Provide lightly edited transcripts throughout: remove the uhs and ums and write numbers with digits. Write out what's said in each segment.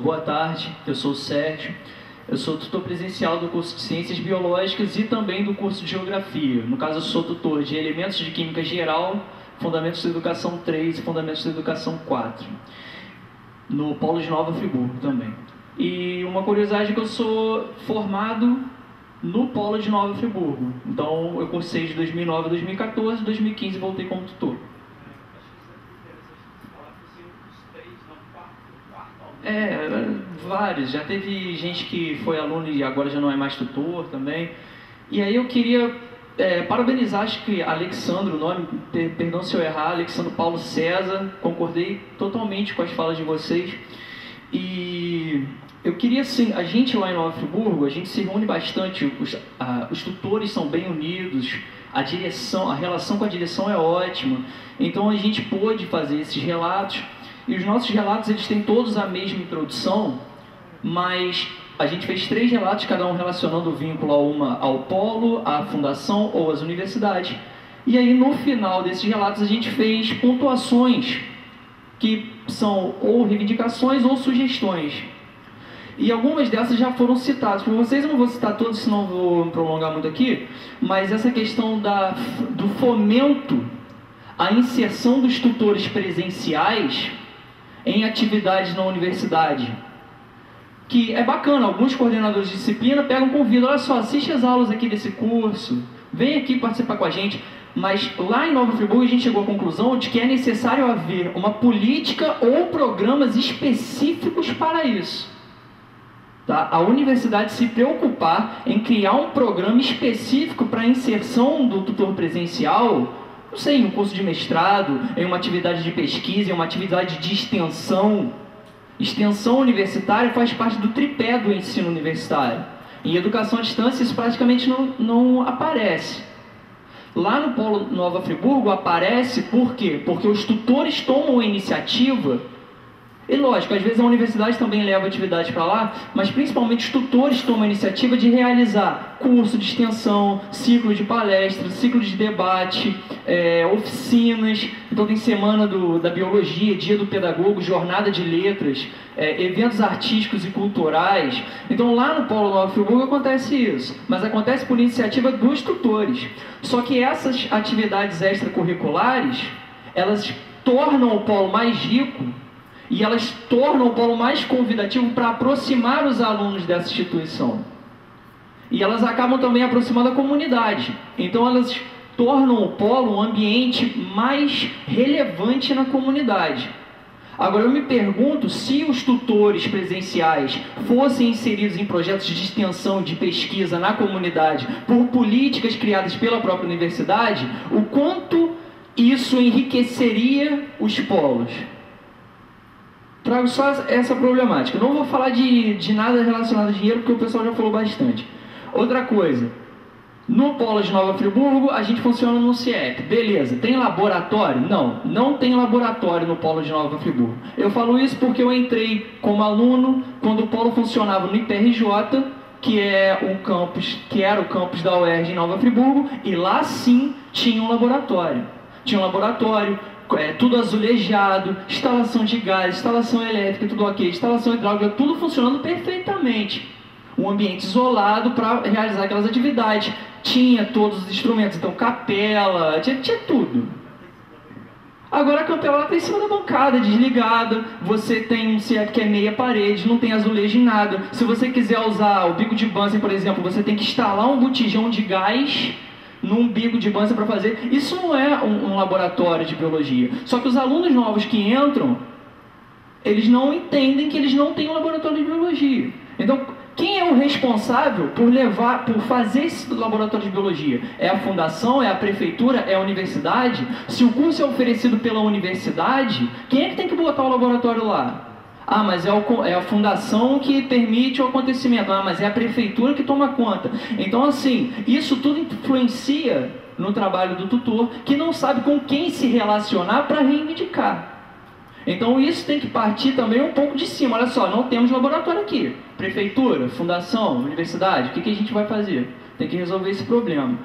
boa tarde, eu sou o Sérgio, eu sou tutor presencial do curso de Ciências Biológicas e também do curso de Geografia. No caso, eu sou tutor de Elementos de Química Geral, Fundamentos da Educação 3 e Fundamentos da Educação 4, no Polo de Nova Friburgo também. E uma curiosidade é que eu sou formado no Polo de Nova Friburgo, então eu cursei de 2009 a 2014, 2015 voltei como tutor. Vários. Já teve gente que foi aluno e agora já não é mais tutor também. E aí eu queria parabenizar, acho que Alexandre, o nome, perdão se eu errar, Alexandre Paulo César, concordei totalmente com as falas de vocês. E eu queria, assim, a gente lá em Nova Friburgo, a gente se reúne bastante, os tutores são bem unidos, a relação com a direção é ótima, então a gente pôde fazer esses relatos. E os nossos relatos, eles têm todos a mesma introdução, mas a gente fez 3 relatos, cada um relacionando o vínculo ao polo, à fundação ou às universidades. E aí, no final desses relatos, a gente fez pontuações, que são ou reivindicações ou sugestões. E algumas dessas já foram citadas por vocês, eu não vou citar todas, senão vou me prolongar muito aqui, mas essa questão do fomento à inserção dos tutores presenciais em atividades na universidade, que é bacana, alguns coordenadores de disciplina pegam convite, olha só, assiste as aulas aqui desse curso, vem aqui participar com a gente, mas lá em Nova Friburgo a gente chegou à conclusão de que é necessário haver uma política ou programas específicos para isso. Tá? A universidade se preocupar em criar um programa específico para a inserção do tutor presencial, não sei, em um curso de mestrado, em uma atividade de pesquisa, em uma atividade de extensão. Extensão universitária faz parte do tripé do ensino universitário. Em educação à distância isso praticamente não aparece. Lá no Polo Nova Friburgo aparece por quê? Porque os tutores tomam a iniciativa. E lógico, às vezes a universidade também leva atividades para lá, mas principalmente os tutores tomam a iniciativa de realizar curso de extensão, ciclo de palestras, ciclo de debate, oficinas. Então tem semana da biologia, dia do pedagogo, jornada de letras, eventos artísticos e culturais. Então lá no Polo Nova Friburgo acontece isso, mas acontece por iniciativa dos tutores. Só que essas atividades extracurriculares, elas tornam o polo mais rico e elas tornam o polo mais convidativo para aproximar os alunos dessa instituição. E elas acabam também aproximando a comunidade. Então elas tornam o polo um ambiente mais relevante na comunidade. Agora eu me pergunto, se os tutores presenciais fossem inseridos em projetos de extensão, de pesquisa na comunidade, por políticas criadas pela própria universidade, o quanto isso enriqueceria os polos. Trago só essa problemática. Não vou falar de nada relacionado a dinheiro, porque o pessoal já falou bastante. Outra coisa, no Polo de Nova Friburgo, a gente funciona no CIEP. Beleza, tem laboratório? Não tem laboratório no Polo de Nova Friburgo. Eu falo isso porque eu entrei como aluno quando o Polo funcionava no IPRJ, que era o campus da UERJ em Nova Friburgo, e lá sim tinha um laboratório. Tinha um laboratório, tudo azulejado, instalação de gás, instalação elétrica, tudo ok, instalação hidráulica, tudo funcionando perfeitamente. Um ambiente isolado para realizar aquelas atividades. Tinha todos os instrumentos, então capela, tinha tudo. Agora a capela está em cima da bancada, desligada, você tem um CIEP que é meia parede, não tem azulejo em nada. Se você quiser usar o bico de Bunsen, por exemplo, você tem que instalar um botijão de gás num bico de Bunsen para fazer. Isso não é um laboratório de biologia. Só que os alunos novos que entram, eles não entendem que eles não têm um laboratório de biologia. Então, quem é o responsável por fazer esse laboratório de biologia? É a fundação? É a prefeitura? É a universidade? Se o curso é oferecido pela universidade, quem é que tem que botar o laboratório lá? Ah, mas é a fundação que permite o acontecimento. Ah, mas é a prefeitura que toma conta. Então, assim, isso tudo influencia no trabalho do tutor, que não sabe com quem se relacionar para reivindicar. Então, isso tem que partir também um pouco de cima. Olha só, não temos laboratório aqui. Prefeitura, fundação, universidade, o que a gente vai fazer? Tem que resolver esse problema.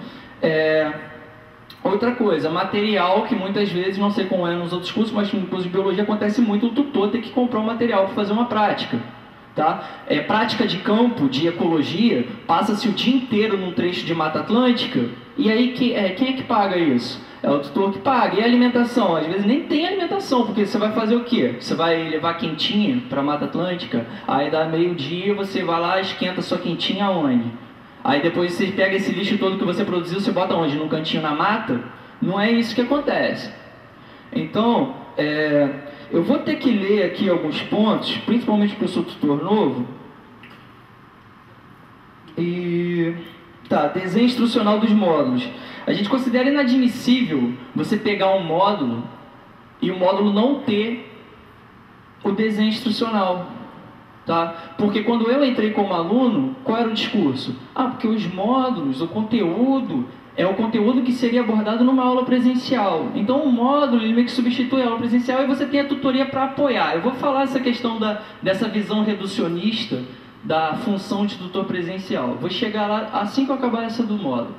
Outra coisa, material, que muitas vezes, não sei como é nos outros cursos, mas no curso de biologia acontece muito, o tutor tem que comprar um material para fazer uma prática. Tá? Prática de campo, de ecologia, passa-se o dia inteiro num trecho de Mata Atlântica, e aí quem é que paga isso? É o tutor que paga. E a alimentação? Às vezes nem tem alimentação, porque você vai fazer o quê? Você vai levar quentinha para a Mata Atlântica, aí dá meio-dia, você vai lá, esquenta sua quentinha aonde? Aí depois você pega esse lixo todo que você produziu, você bota onde? Num cantinho na mata? Não é isso que acontece. Então, eu vou ter que ler aqui alguns pontos, principalmente para o seu tutor novo. Desenho instrucional dos módulos. A gente considera inadmissível você pegar um módulo e o módulo não ter o desenho instrucional. Tá? Porque quando eu entrei como aluno, qual era o discurso? Porque os módulos, o conteúdo, é o conteúdo que seria abordado numa aula presencial. Então o módulo ele meio que substitui a aula presencial e você tem a tutoria para apoiar. Eu vou falar essa questão dessa visão reducionista da função de tutor presencial. Vou chegar lá assim que eu acabar essa do módulo.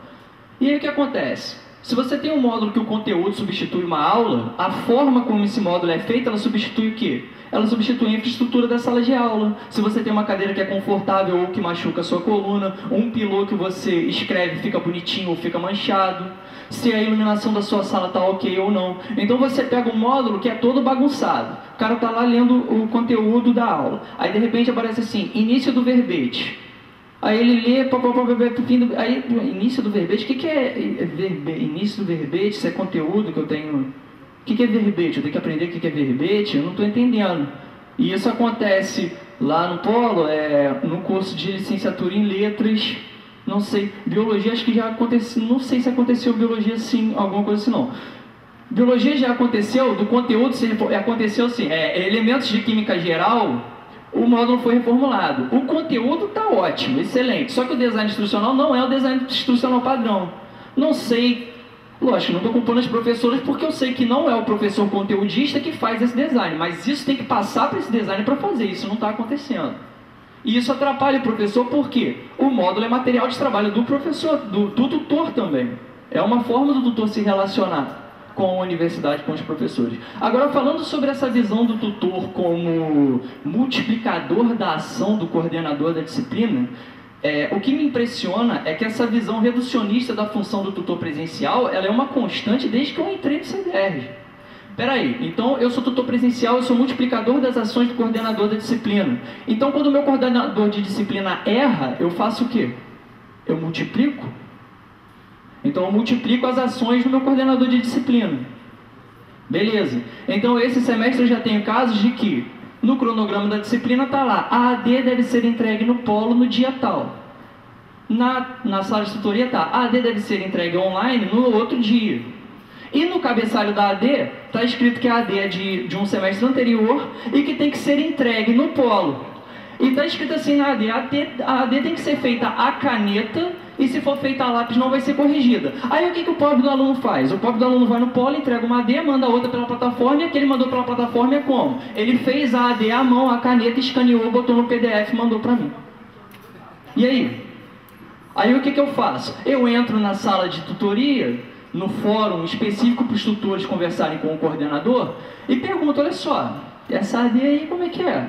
E aí o que acontece? Se você tem um módulo que o conteúdo substitui uma aula, a forma como esse módulo é feito, ela substitui o quê? Ela substitui a infraestrutura da sala de aula. Se você tem uma cadeira que é confortável ou que machuca a sua coluna, um pilô que você escreve fica bonitinho ou fica manchado, se a iluminação da sua sala está ok ou não. Então você pega um módulo que é todo bagunçado. O cara está lá lendo o conteúdo da aula. Aí de repente aparece assim, início do verbete. Aí ele lê, aí início do verbete, o que é início do verbete? Isso é conteúdo que eu tenho... O que é verbete? Eu tenho que aprender o que é verbete? Eu não estou entendendo. E isso acontece lá no Polo, no curso de licenciatura em letras, não sei, biologia acho que já aconteceu, não sei se aconteceu biologia sim, alguma coisa assim não. Biologia já aconteceu, do conteúdo aconteceu assim, elementos de química geral, o módulo foi reformulado. O conteúdo está ótimo, excelente, só que o design instrucional não é o design instrucional padrão. Não sei, lógico, não estou culpando os professores porque eu sei que não é o professor conteudista que faz esse design, mas isso tem que passar para esse design para fazer, isso não está acontecendo. E isso atrapalha o professor porque o módulo é material de trabalho do professor, do tutor também. É uma forma do tutor se relacionar com a universidade, com os professores. Agora, falando sobre essa visão do tutor como multiplicador da ação do coordenador da disciplina, o que me impressiona é que essa visão reducionista da função do tutor presencial, ela é uma constante desde que eu entrei no CDR. Peraí, então eu sou tutor presencial, eu sou multiplicador das ações do coordenador da disciplina. Então quando o meu coordenador de disciplina erra, eu faço o quê? Eu multiplico? Então eu multiplico as ações do meu coordenador de disciplina. Beleza. Então esse semestre eu já tenho casos de que no cronograma da disciplina está lá, a AD deve ser entregue no polo no dia tal. Na sala de tutoria está, a AD deve ser entregue online no outro dia. E no cabeçalho da AD está escrito que a AD é de um semestre anterior e que tem que ser entregue no polo. E está escrito assim na AD, a AD tem que ser feita a caneta e se for feita a lápis não vai ser corrigida. Aí o que o pobre do aluno faz? O pobre do aluno vai no polo, entrega uma AD, manda outra pela plataforma e a que ele mandou pela plataforma é como? Ele fez a AD à mão, a caneta, escaneou, botou no PDF e mandou para mim. E aí? Aí o que eu faço? Eu entro na sala de tutoria, no fórum específico para os tutores conversarem com o coordenador e pergunto, olha só, essa AD aí como é que é?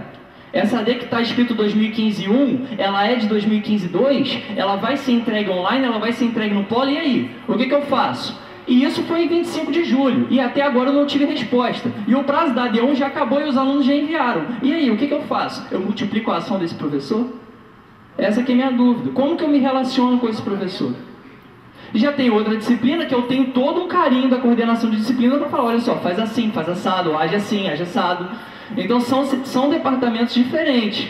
Essa AD que está escrito 2015-1, ela é de 2015-2, ela vai ser entregue online, ela vai ser entregue no polo, e aí? O que eu faço? E isso foi em 25 de julho, e até agora eu não tive resposta. E o prazo da AD1 já acabou e os alunos já enviaram. E aí, o que eu faço? Eu multiplico a ação desse professor? Essa aqui é a minha dúvida. Como que eu me relaciono com esse professor? Já tem outra disciplina que eu tenho todo um carinho da coordenação de disciplina para falar, olha só, faz assim, faz assado, age assim, age assado. Então são departamentos diferentes.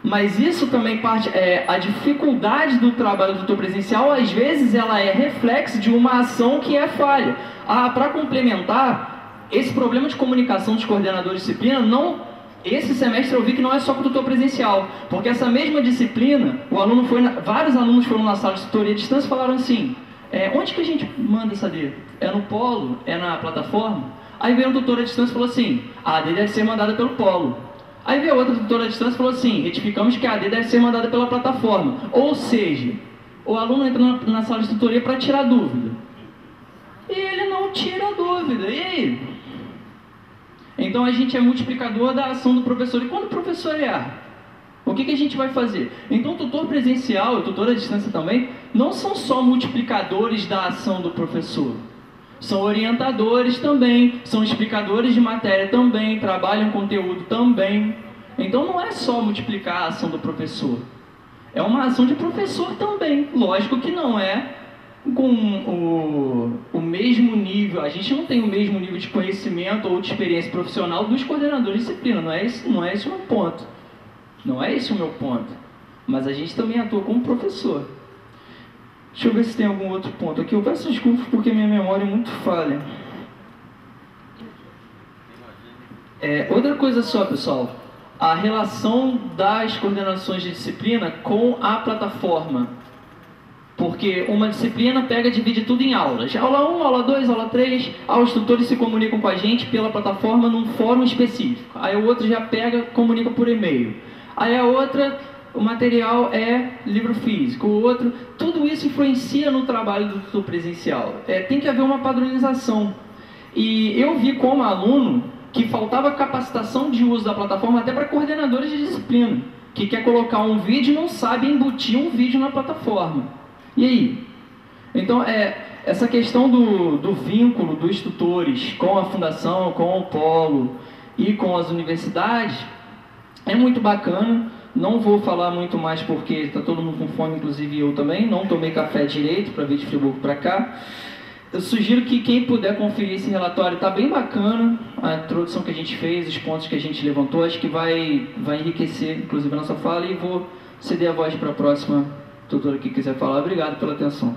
Mas isso também parte, a dificuldade do trabalho do tutor presencial, às vezes ela é reflexo de uma ação que é falha. Para complementar, esse problema de comunicação dos coordenadores de disciplina, esse semestre eu vi que não é só com o tutor presencial, porque essa mesma disciplina, vários alunos foram na sala de tutoria à distância e falaram assim, onde que a gente manda essa AD? É no polo? É na plataforma? Aí veio um tutor à distância e falou assim, a AD deve ser mandada pelo polo. Aí veio outra tutora à distância e falou assim, retificamos que a AD deve ser mandada pela plataforma. Ou seja, o aluno entra na sala de tutoria para tirar dúvida. E ele não tira dúvida. E aí? Então a gente é multiplicador da ação do professor. E quando o professor erra? O que a gente vai fazer? Então, o tutor presencial e o tutor à distância também não são só multiplicadores da ação do professor. São orientadores também, são explicadores de matéria também, trabalham conteúdo também. Então, não é só multiplicar a ação do professor. É uma ação de professor também. Lógico que não é com o mesmo nível, a gente não tem o mesmo nível de conhecimento ou de experiência profissional dos coordenadores de disciplina, não é esse o meu ponto. Não é esse o meu ponto. Mas a gente também atua como professor. Deixa eu ver se tem algum outro ponto aqui. Eu peço desculpas porque minha memória é muito falha. Outra coisa só, pessoal. A relação das coordenações de disciplina com a plataforma. Porque uma disciplina pega e divide tudo em aulas. Aula 1, aula 2, aula 3. Os tutores se comunicam com a gente pela plataforma num fórum específico. Aí o outro já pega, comunica por e-mail. Aí a outra, o material é livro físico. O outro, tudo isso influencia no trabalho do tutor presencial. Tem que haver uma padronização. E eu vi como aluno que faltava capacitação de uso da plataforma até para coordenadores de disciplina, que quer colocar um vídeo e não sabe embutir um vídeo na plataforma. E aí? Então, essa questão do vínculo dos tutores com a fundação, com o polo e com as universidades é muito bacana. Não vou falar muito mais porque está todo mundo com fome, inclusive eu também. Não tomei café direito para vir de Friburgo para cá. Eu sugiro que quem puder conferir esse relatório, está bem bacana. A introdução que a gente fez, os pontos que a gente levantou, acho que vai enriquecer, inclusive, a nossa fala. E vou ceder a voz para a próxima tutora que quiser falar. Obrigado pela atenção.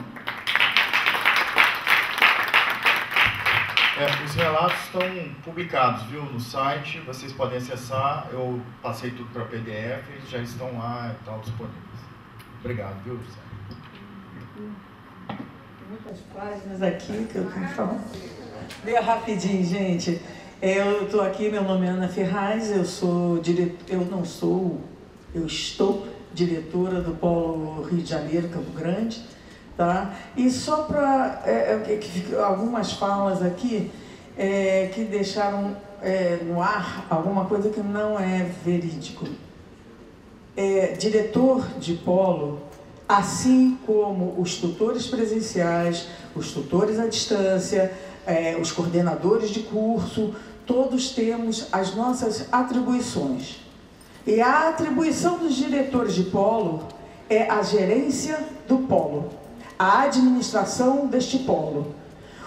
Os relatos estão publicados, viu, no site, vocês podem acessar. Eu passei tudo para PDF, eles já estão lá e estão disponíveis. Obrigado, viu, Luciano? Muitas páginas aqui que eu tenho que falar. Leia rapidinho, gente. Eu estou aqui, meu nome é Ana Ferraz, eu estou diretora do Polo Rio de Janeiro, Campo Grande, tá? E só para algumas falas aqui que deixaram no ar alguma coisa que não é verídico. Diretor de polo, assim como os tutores presenciais, os tutores à distância, os coordenadores de curso, todos temos as nossas atribuições. E a atribuição dos diretores de polo é a gerência do polo, a administração deste polo.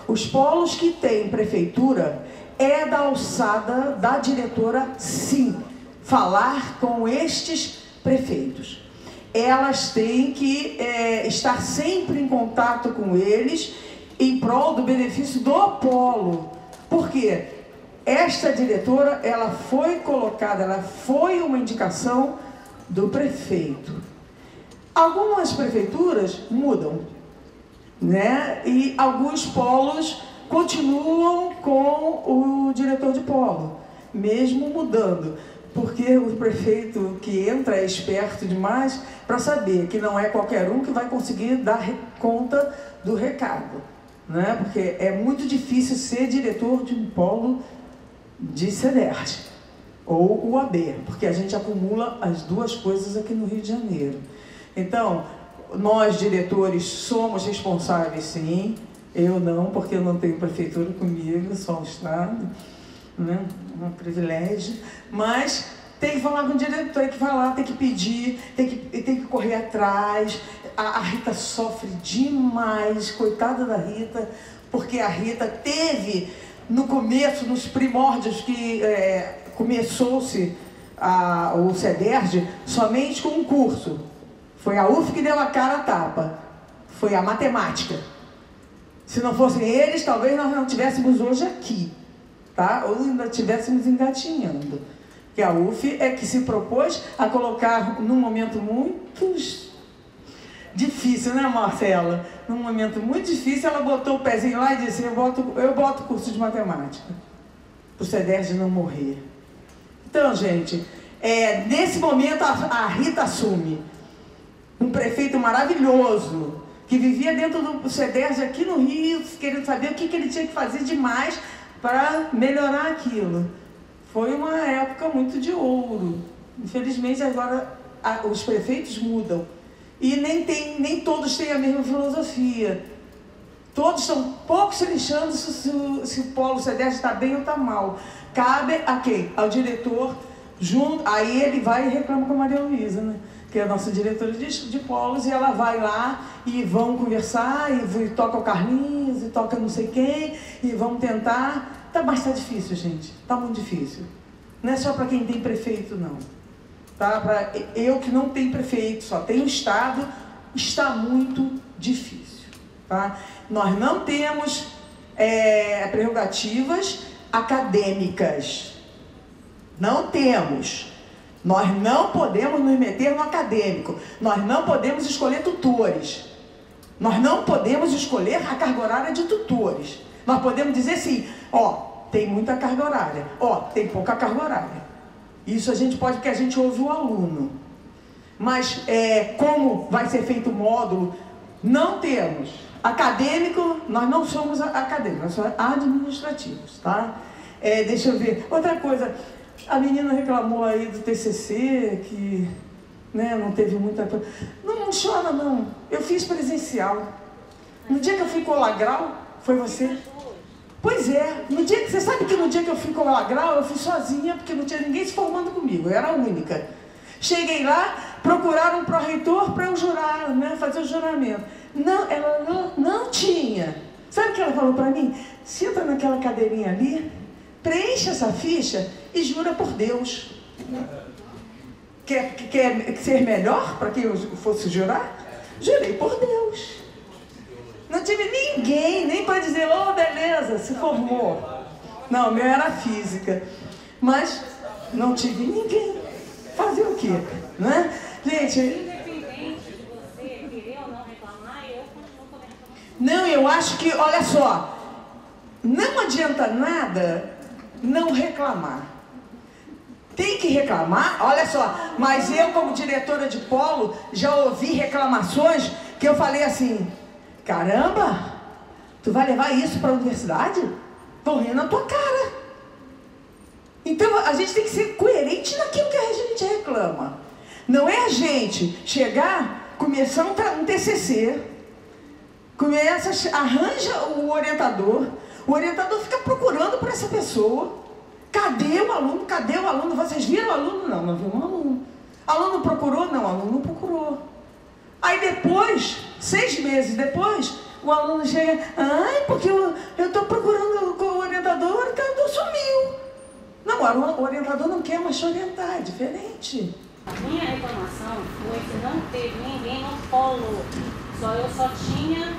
Os polos que têm prefeitura é da alçada da diretora, sim, falar com estes prefeitos. Elas têm que estar sempre em contato com eles em prol do benefício do polo. Por quê? Esta diretora, ela foi colocada, ela foi uma indicação do prefeito. Algumas prefeituras mudam, né? E alguns polos continuam com o diretor de polo, mesmo mudando. Porque o prefeito que entra é esperto demais para saber que não é qualquer um que vai conseguir dar conta do recado, né? Porque é muito difícil ser diretor de um polo de CEDERJ ou UAB, porque a gente acumula as duas coisas aqui no Rio de Janeiro. Então, nós diretores somos responsáveis, sim. Eu não, porque eu não tenho prefeitura comigo, só o Estado, né? Um privilégio. Mas tem que falar com o diretor, tem que falar, tem que pedir, tem que correr atrás. A Rita sofre demais, coitada da Rita, porque a Rita teve, no começo, nos primórdios que começou-se o CEDERJ, somente com um curso. Foi a UF que deu a cara a tapa, foi a matemática. Se não fossem eles, talvez nós não estivéssemos hoje aqui, tá? Ou ainda estivéssemos engatinhando. Que a UF é que se propôs a colocar, num momento muito difícil, né, Marcela? Num momento muito difícil, ela botou o pezinho lá e disse: eu boto curso de matemática, para o CEDERJ não morrer. Então, gente, nesse momento a Rita assume. Um prefeito maravilhoso, que vivia dentro do CEDERJ aqui no Rio, querendo saber o que ele tinha que fazer demais para melhorar aquilo. Foi uma época muito de ouro. Infelizmente, agora os prefeitos mudam. E nem todos têm a mesma filosofia. Todos estão pouco se lixando se o polo CEDESP está bem ou está mal. Cabe a quem? Ao diretor, junto, aí ele vai e reclama com a Maria Luísa, né? Que é a nossa diretora de polos, e ela vai lá e vão conversar, e toca o Carlinhos, e toca não sei quem, e vão tentar. Mas está difícil, gente. Está muito difícil. Não é só para quem tem prefeito, não. Tá? Para eu que não tenho prefeito, só tenho Estado, está muito difícil. Tá? Nós não temos prerrogativas acadêmicas. Não temos. Nós não podemos nos meter no acadêmico. Nós não podemos escolher tutores. Nós não podemos escolher a carga horária de tutores. Nós podemos dizer assim, tem muita carga horária, tem pouca carga horária. Isso a gente pode, porque a gente ouve o aluno. Mas como vai ser feito o módulo, não temos. Acadêmico, nós não somos acadêmicos, nós somos administrativos, tá? Deixa eu ver. Outra coisa, a menina reclamou aí do TCC, que não teve muita coisa. Não chora, não. Eu fiz presencial. No dia que eu fui colagral, foi você? Pois é. Você sabe que no dia que eu fui colagral, eu fui sozinha, porque não tinha ninguém se formando comigo. Eu era a única. Cheguei lá, procuraram um pró-reitor para eu jurar, fazer o juramento. Não, ela não tinha. Sabe o que ela falou para mim? Senta naquela cadeirinha ali, preencha essa ficha e jura por Deus. Quer ser melhor para quem eu fosse jurar? Jurei por Deus. Não tive ninguém, nem para dizer, beleza, se formou. Não, meu era física. Mas não tive ninguém. Fazer o quê? Né? Gente... Independente de você querer ou não reclamar, eu continuo com reclamar. Não, eu acho que, olha só, não adianta nada não reclamar. Tem que reclamar, olha só, mas eu como diretora de polo já ouvi reclamações que eu falei assim, caramba, tu vai levar isso para a universidade? Vão rir na tua cara. Então a gente tem que ser coerente naquilo que a gente reclama. Não é a gente chegar, começar um TCC, arranja o orientador fica procurando por essa pessoa. Cadê o aluno? Cadê o aluno? Vocês viram o aluno? Não, não vimos o aluno. Aluno procurou? Não, o aluno não procurou. Aí depois, 6 meses depois, o aluno chega, porque eu estou procurando o orientador, o orientador sumiu. Não, o orientador não quer mais te orientar, é diferente. A minha reclamação foi que não teve ninguém no polo. Eu só tinha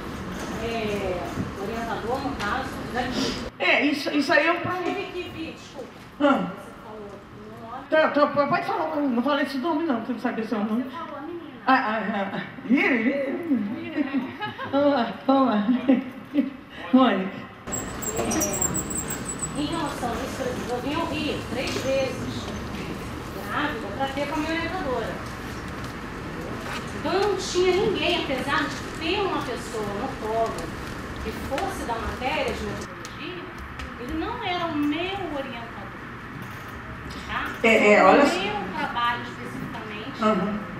orientador, no caso, daqui. Isso aí é um problema. Teve que vir, desculpa. Você falou meu nome. Pode falar, não falei esse nome não, você não sabe seu nome. Você falou a menina. Vamos lá. Mônica. Em relação a isso, eu vim ao Rio 3 vezes, grávida, para ter com a minha orientadora. Então eu não tinha ninguém, apesar de ter uma pessoa no polo que fosse da matéria de metodologia, ele não era o meu orientador. Tá? Olha o meu trabalho especificamente,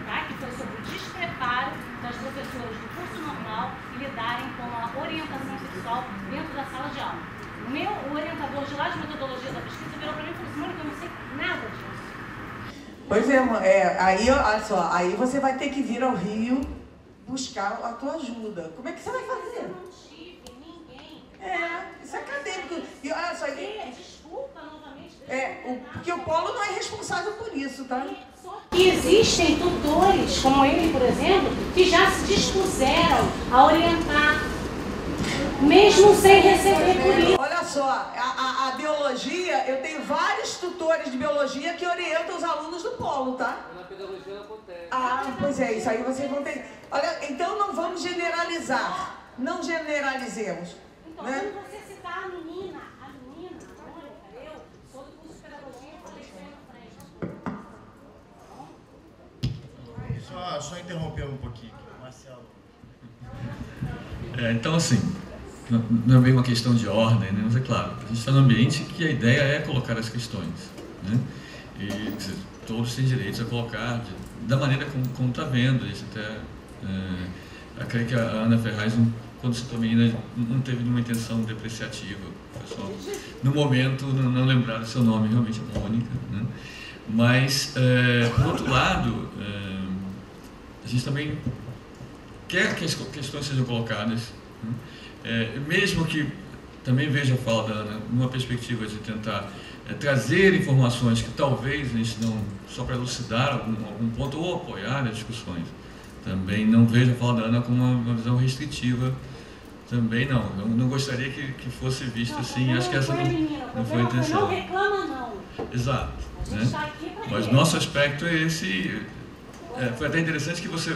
tá? Que foi sobre o despreparo das professoras do curso normal e lidarem com a orientação sexual dentro da sala de aula. O orientador de lá de metodologia da pesquisa virou para mim e falou assim, Mônica, eu não sei nada disso. Pois aí, olha só, aí você vai ter que vir ao Rio buscar a tua ajuda. Como é que você vai fazer? Eu não tive ninguém. Isso é acadêmico. E olha só, desculpa novamente. porque o polo não é responsável por isso, tá? Só que existem tutores, como ele, por exemplo, que já se dispuseram a orientar, mesmo sem receber por isso. Olha só, a biologia, eu tenho vários tutores de biologia que orientam os alunos do polo, tá? Na pedagogia não acontece. Pois é, isso aí vocês vão ter. Olha, então não vamos generalizar. Não generalizemos. Então, né? quando você citar a menina, Mônica, eu sou do curso de pedagogia e falei isso aí na frente. Só interromper um pouquinho, Marcelo. Então, assim, não é bem uma questão de ordem, né? Mas é claro, a gente está num ambiente que a ideia é colocar as questões, né? E quer dizer, todos têm direito a colocar da maneira como está vendo. Isso até, eu creio que a Ana Ferraz, quando citou a menina, não teve nenhuma intenção depreciativa. Foi só, no momento, não lembrar do seu nome, realmente é Mônica, né? Mas, por outro lado, a gente também quer que as questões sejam colocadas, né? Mesmo que também veja a fala da Ana numa perspectiva de tentar trazer informações que talvez a gente não, só para elucidar algum ponto ou apoiar as discussões. Também não vejo a fala da Ana como uma visão restritiva, também não. Eu não gostaria que fosse visto assim, acho que essa não foi a intenção. Não reclama, não. Exato. A gente está aqui para Mas isso. nosso aspecto é esse. Foi até interessante que você,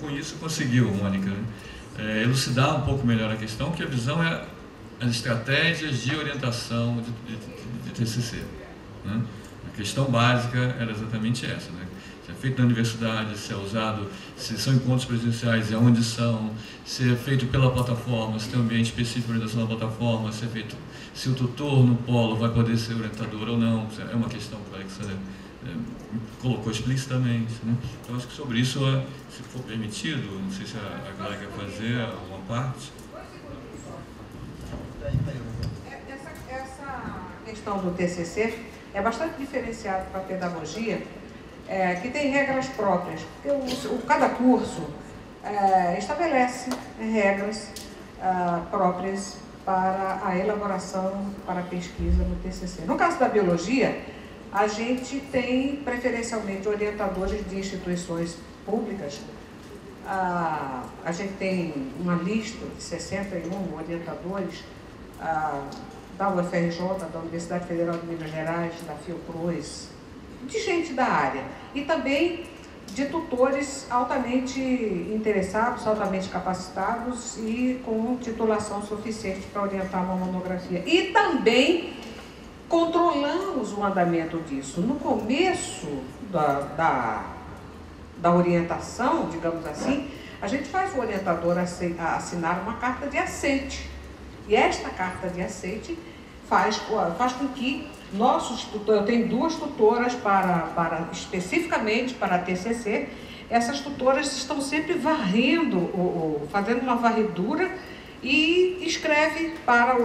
com isso, conseguiu, Mônica, né? Elucidar um pouco melhor a questão, que a visão é as estratégias de orientação de TCC, né? A questão básica era exatamente essa, né? Se é feito na universidade, se é usado, se são encontros presenciais e aonde são, se é feito pela plataforma, se tem um ambiente específico de orientação na plataforma, se é feito, se o tutor no polo vai poder ser orientador ou não, é uma questão que a Alexandra colocou explicitamente, né? Então acho que sobre isso, se for permitido, não sei se a Clara quer fazer alguma parte. Essa questão do TCC é bastante diferenciado para a pedagogia, que tem regras próprias. Cada curso estabelece regras próprias para a elaboração, para a pesquisa no TCC. No caso da biologia, a gente tem preferencialmente orientadores de instituições públicas. A gente tem uma lista de 61 orientadores da UFRJ, da Universidade Federal de Minas Gerais, da Fiocruz, de gente da área. E também de tutores altamente interessados, altamente capacitados e com titulação suficiente para orientar uma monografia. E também controlamos o andamento disso. No começo da orientação, digamos assim, a gente faz o orientador assinar uma carta de aceite. E esta carta de aceite faz com que nossos tutores, eu tenho 2 tutoras especificamente para a TCC, essas tutoras estão sempre varrendo, fazendo uma varredura e escreve para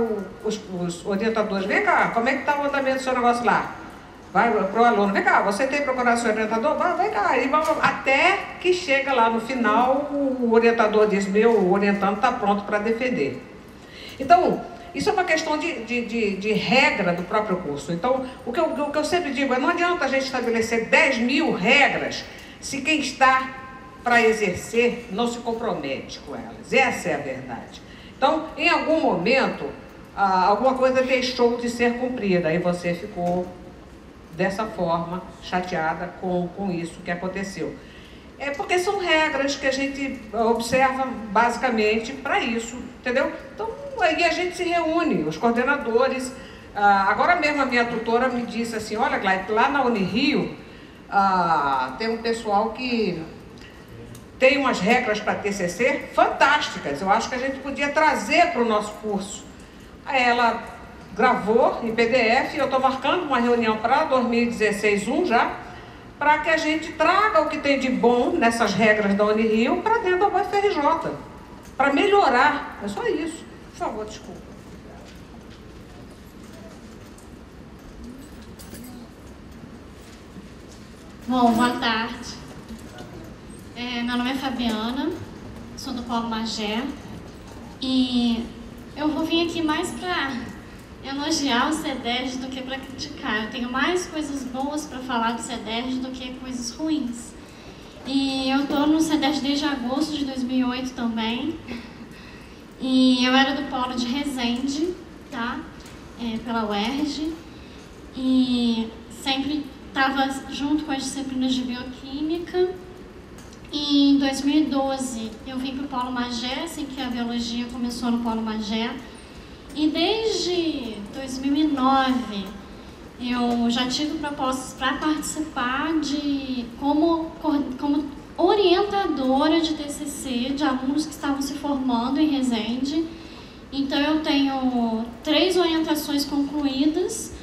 os orientadores: vem cá, como é que está o andamento do seu negócio lá? Vai para o aluno: vem cá, você tem procurado seu orientador? Vem cá, e vamos, até que chega lá no final, o orientador diz: meu orientando está pronto para defender. Então, isso é uma questão de regra do próprio curso. Então, o que eu sempre digo é: não adianta a gente estabelecer 10.000 regras se quem está para exercer não se compromete com elas. Essa é a verdade. Então, em algum momento, alguma coisa deixou de ser cumprida e você ficou dessa forma, chateada com isso que aconteceu. Porque são regras que a gente observa basicamente para isso, entendeu? Então, aí a gente se reúne, os coordenadores. Agora mesmo a minha tutora me disse assim: olha, Glaipe, lá na Unirio tem um pessoal que tem umas regras para TCC fantásticas, eu acho que a gente podia trazer para o nosso curso. Aí ela gravou em PDF, eu estou marcando uma reunião para 2016 já, para que a gente traga o que tem de bom nessas regras da Unirio para dentro da UFRJ, para melhorar. É só isso. Por favor, desculpa. Bom, boa tarde. Meu nome é Fabiana, sou do Polo Magé e eu vou vir aqui mais para elogiar o CEDERJ do que para criticar. Eu tenho mais coisas boas para falar do CEDERJ do que coisas ruins. E eu estou no CEDERJ desde agosto de 2008 também. E eu era do Polo de Resende, tá? Pela UERJ. E sempre estava junto com as disciplinas de bioquímica. E em 2012 eu vim para o Polo Magé, assim que a biologia começou no Polo Magé. E desde 2009 eu já tive propostas para participar como orientadora de TCC de alunos que estavam se formando em Resende. Então eu tenho 3 orientações concluídas,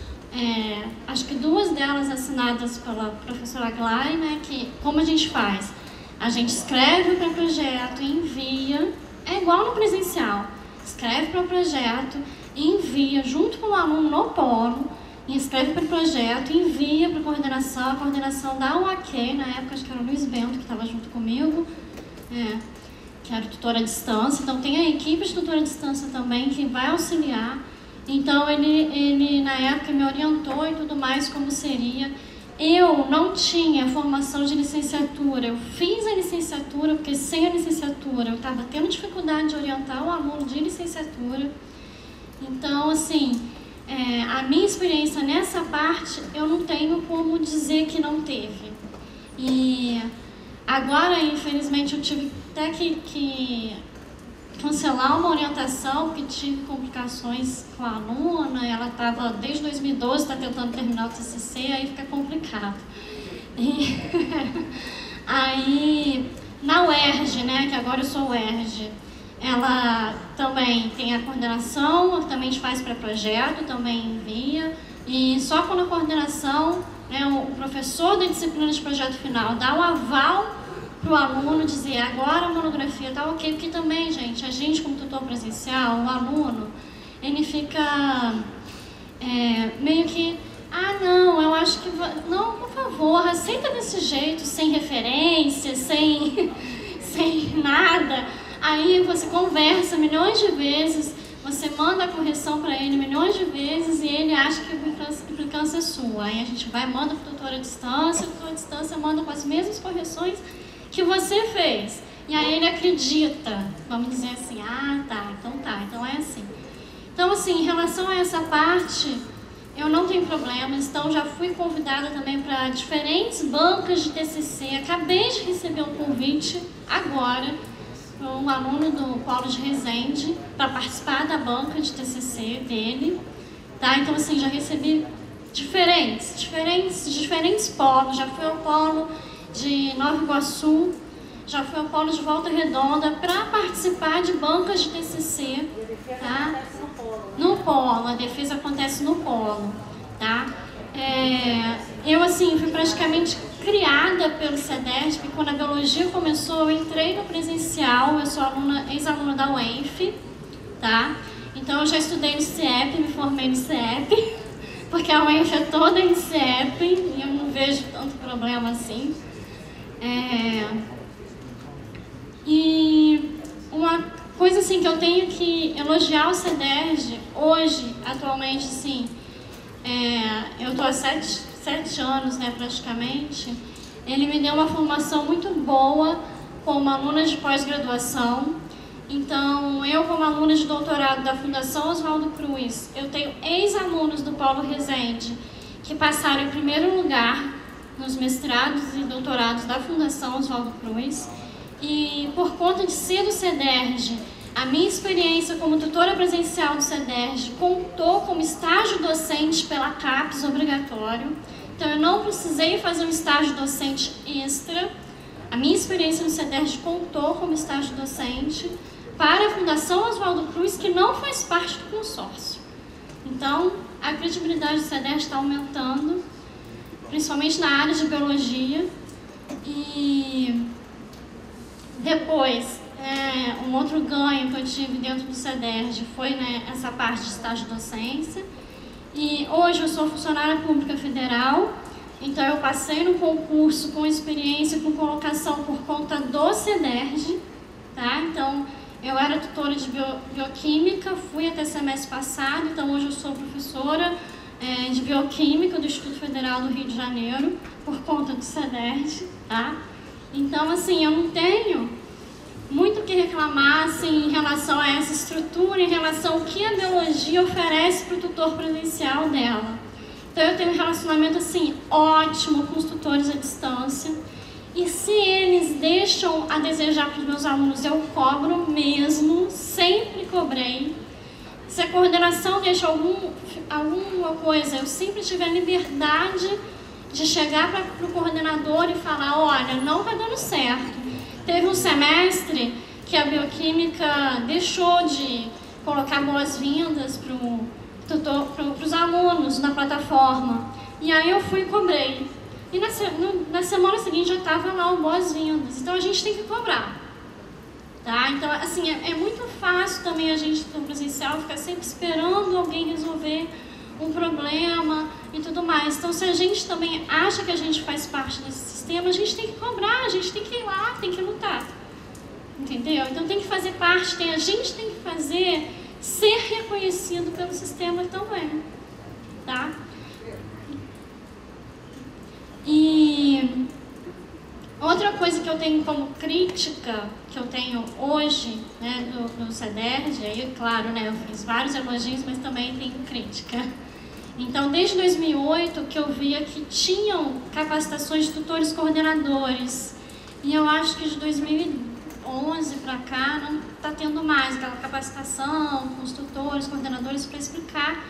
acho que 2 delas assinadas pela professora Glay, né, que como a gente faz? A gente escreve para o projeto, envia, é igual no presencial, escreve para o projeto, envia junto com o aluno no polo, e escreve para o projeto, envia para a coordenação dá um ok, na época acho que era o Luiz Bento que estava junto comigo, que era tutor à distância, então tem a equipe de tutor à distância também que vai auxiliar. Então ele na época me orientou e tudo mais como seria. Eu não tinha formação de licenciatura, eu fiz a licenciatura porque sem a licenciatura eu estava tendo dificuldade de orientar o aluno de licenciatura. Então assim, a minha experiência nessa parte eu não tenho como dizer que não teve. E agora infelizmente eu tive até que cancelar uma orientação, porque tive complicações com a aluna, ela estava desde 2012, está tentando terminar o TCC, aí fica complicado. E aí, na UERJ, né, que agora eu sou UERJ, ela também tem a coordenação, também faz pré-projeto, também envia, e só quando a coordenação, né, o professor da disciplina de projeto final dá o aval para o aluno dizer agora a monografia está ok, porque também, gente, a gente como tutor presencial, o aluno, ele fica meio que, não, eu acho que, não, por favor, aceita desse jeito, sem referência, sem nada, aí você conversa milhões de vezes, você manda a correção para ele milhões de vezes e ele acha que a implicância é sua, aí a gente manda para o tutor à distância, o tutor à distância manda com as mesmas correções que você fez. E aí ele acredita, vamos dizer assim, então é assim. Então assim, em relação a essa parte, eu não tenho problemas, então já fui convidada também para diferentes bancas de TCC, acabei de receber um convite agora, para um aluno do Polo de Resende, para participar da banca de TCC dele, tá? Então assim, já recebi diferentes polos, já fui ao polo de Nova Iguaçu, já fui ao polo de Volta Redonda para participar de bancas de TCC, tá? No polo, a defesa acontece no polo, tá? Eu assim, fui praticamente criada pelo CEDESP, quando a biologia começou, eu entrei no presencial, eu sou ex-aluna da UENF, tá? Então eu já estudei no CIEP, me formei no CIEP, porque a UENF é toda em CIEP e eu não vejo tanto problema assim. E uma coisa assim que eu tenho que elogiar o CEDERJ hoje, atualmente, assim, eu estou há 7 anos, né, praticamente, ele me deu uma formação muito boa como aluna de pós-graduação. Então, eu como aluna de doutorado da Fundação Oswaldo Cruz, eu tenho ex-alunos do Polo Resende que passaram em primeiro lugar nos mestrados e doutorados da Fundação Oswaldo Cruz. E por conta de ser do CEDERJ, a minha experiência como tutora presencial do CEDERJ contou como estágio docente pela CAPES obrigatório. Então eu não precisei fazer um estágio docente extra. A minha experiência no CEDERJ contou como estágio docente para a Fundação Oswaldo Cruz, que não faz parte do consórcio. Então a credibilidade do CEDERJ está aumentando, principalmente na área de biologia. E depois, um outro ganho que eu tive dentro do CEDERJ foi, né, essa parte de estágio docência. E hoje eu sou funcionária pública federal, então eu passei no concurso com experiência, com colocação por conta do CEDERJ, tá? Então eu era tutora de bioquímica, fui até semestre passado, então hoje eu sou professora de bioquímica do Instituto Federal do Rio de Janeiro, por conta do CEDERJ, tá? Então, assim, eu não tenho muito o que reclamar, assim, em relação a essa estrutura, em relação ao que a biologia oferece para o tutor presencial dela. Então, eu tenho um relacionamento, assim, ótimo com os tutores à distância. E se eles deixam a desejar para os meus alunos, eu cobro mesmo, sempre cobrei. Se a coordenação deixa alguma coisa, eu sempre tive a liberdade de chegar para o coordenador e falar, olha, não está dando certo. Teve um semestre que a bioquímica deixou de colocar boas-vindas para os alunos na plataforma. E aí eu fui e cobrei. E na semana seguinte já estava lá o boas-vindas. Então a gente tem que cobrar. Tá? Então, assim, é muito fácil também a gente no presencial ficar sempre esperando alguém resolver um problema e tudo mais. Então, se a gente também acha que a gente faz parte desse sistema, a gente tem que cobrar, a gente tem que ir lá, tem que lutar. Entendeu? Então, tem que fazer parte, a gente tem que fazer ser reconhecido pelo sistema também. Tá? E outra coisa que eu tenho como crítica, que eu tenho hoje, né, no CEDERJ, aí, claro, né, eu fiz vários elogios, mas também tenho crítica. Então, desde 2008, que eu via que tinham capacitações de tutores coordenadores, e eu acho que de 2011 para cá não está tendo mais aquela capacitação com os tutores, coordenadores para explicar.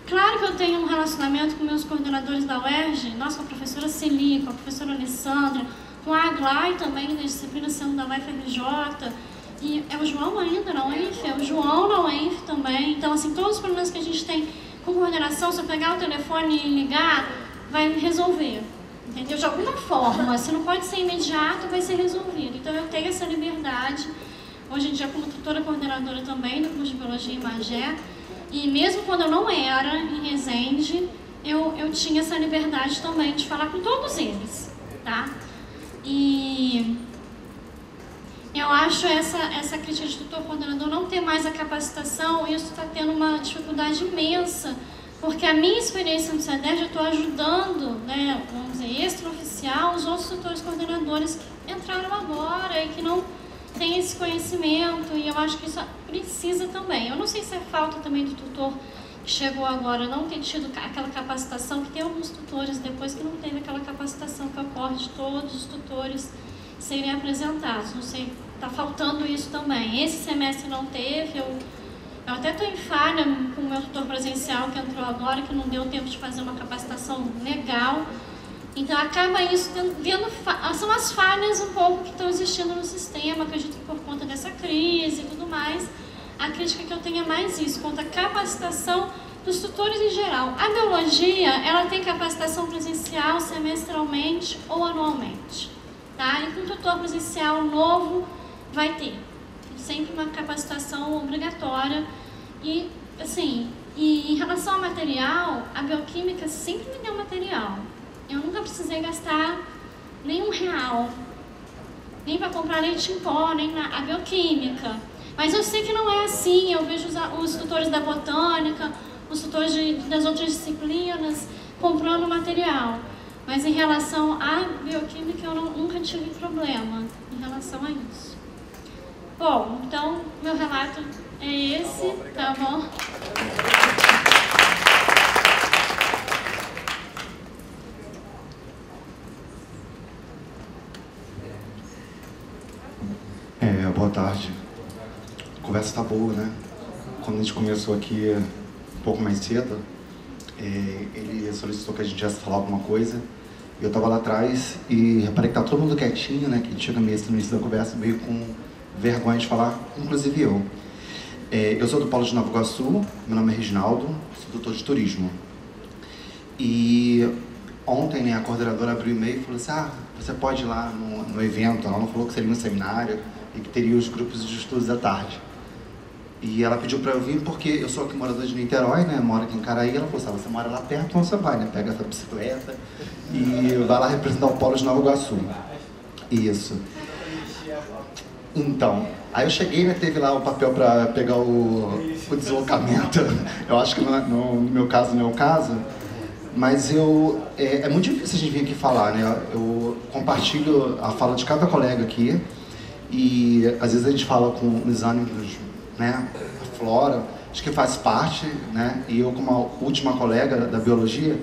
Claro que eu tenho um relacionamento com meus coordenadores da UERJ, nossa, com a professora Celi, com a professora Alessandra, com a Aglai também, da disciplina sendo da UFRJ, e é o João ainda na UENF, é o João na UENF também. Então, assim, todos os problemas que a gente tem com coordenação, se eu pegar o telefone e ligar, vai resolver, entendeu? De alguma forma, se não pode ser imediato, vai ser resolvido. Então, eu tenho essa liberdade, hoje em dia como tutora coordenadora também do curso de Biologia em Magé, e mesmo quando eu não era em Resende, eu tinha essa liberdade também de falar com todos eles, tá? E eu acho essa crítica de tutor coordenador não ter mais a capacitação, isso está tendo uma dificuldade imensa, porque a minha experiência no CEDERJ, eu estou ajudando, né, vamos dizer, extraoficial, os outros tutores coordenadores que entraram agora e que não têm esse conhecimento, e eu acho que isso precisa também. Eu não sei se é falta também do tutor que chegou agora não ter tido aquela capacitação, que tem alguns tutores depois que não teve aquela capacitação que ocorre de todos os tutores serem apresentados. Não sei, está faltando isso também. Esse semestre não teve, eu até estou em falha com o meu tutor presencial que entrou agora, que não deu tempo de fazer uma capacitação legal. Então acaba isso são as falhas um pouco que estão existindo no sistema, acredito que por conta dessa crise e tudo mais. A crítica que eu tenho é mais isso, quanto à capacitação dos tutores em geral. A biologia, ela tem capacitação presencial semestralmente ou anualmente, tá? E com o tutor presencial novo vai ter sempre uma capacitação obrigatória. E, assim, em relação ao material, a bioquímica sempre me deu material. Eu nunca precisei gastar nem R$1, nem para comprar leite em pó, nem a bioquímica. Mas eu sei que não é assim, eu vejo os tutores da botânica, os tutores das outras disciplinas comprando material. Mas em relação à bioquímica, eu nunca tive problema em relação a isso. Bom, então, meu relato é esse, tá bom? Boa tarde. A conversa tá boa, né? Quando a gente começou aqui um pouco mais cedo, ele solicitou que a gente viesse falar alguma coisa. Eu estava lá atrás e reparei que tá todo mundo quietinho, né? Que chega mesmo no início da conversa, meio com vergonha de falar, inclusive eu. Eu sou do Polo de Nova Iguaçu, meu nome é Reginaldo, sou tutor de turismo. E ontem, né, a coordenadora abriu o e-mail e falou assim: você pode ir lá no evento. Ela não falou que seria um seminário e que teria os grupos de estudos à tarde. E ela pediu para eu vir porque eu sou aqui morador de Niterói, né, moro aqui em Caraí. Ela falou assim: você mora lá perto, então você vai, né, pega essa bicicleta e vai lá representar o Polo de Nova Iguaçu. Isso. Então, aí eu cheguei, né, teve lá o papel para pegar o deslocamento. Eu acho que no meu caso não é o caso, mas é muito difícil a gente vir aqui falar, né? Eu compartilho a fala de cada colega aqui e às vezes a gente fala com os ânimos, né? A Flora, acho que faz parte, né? E eu, como a última colega da biologia,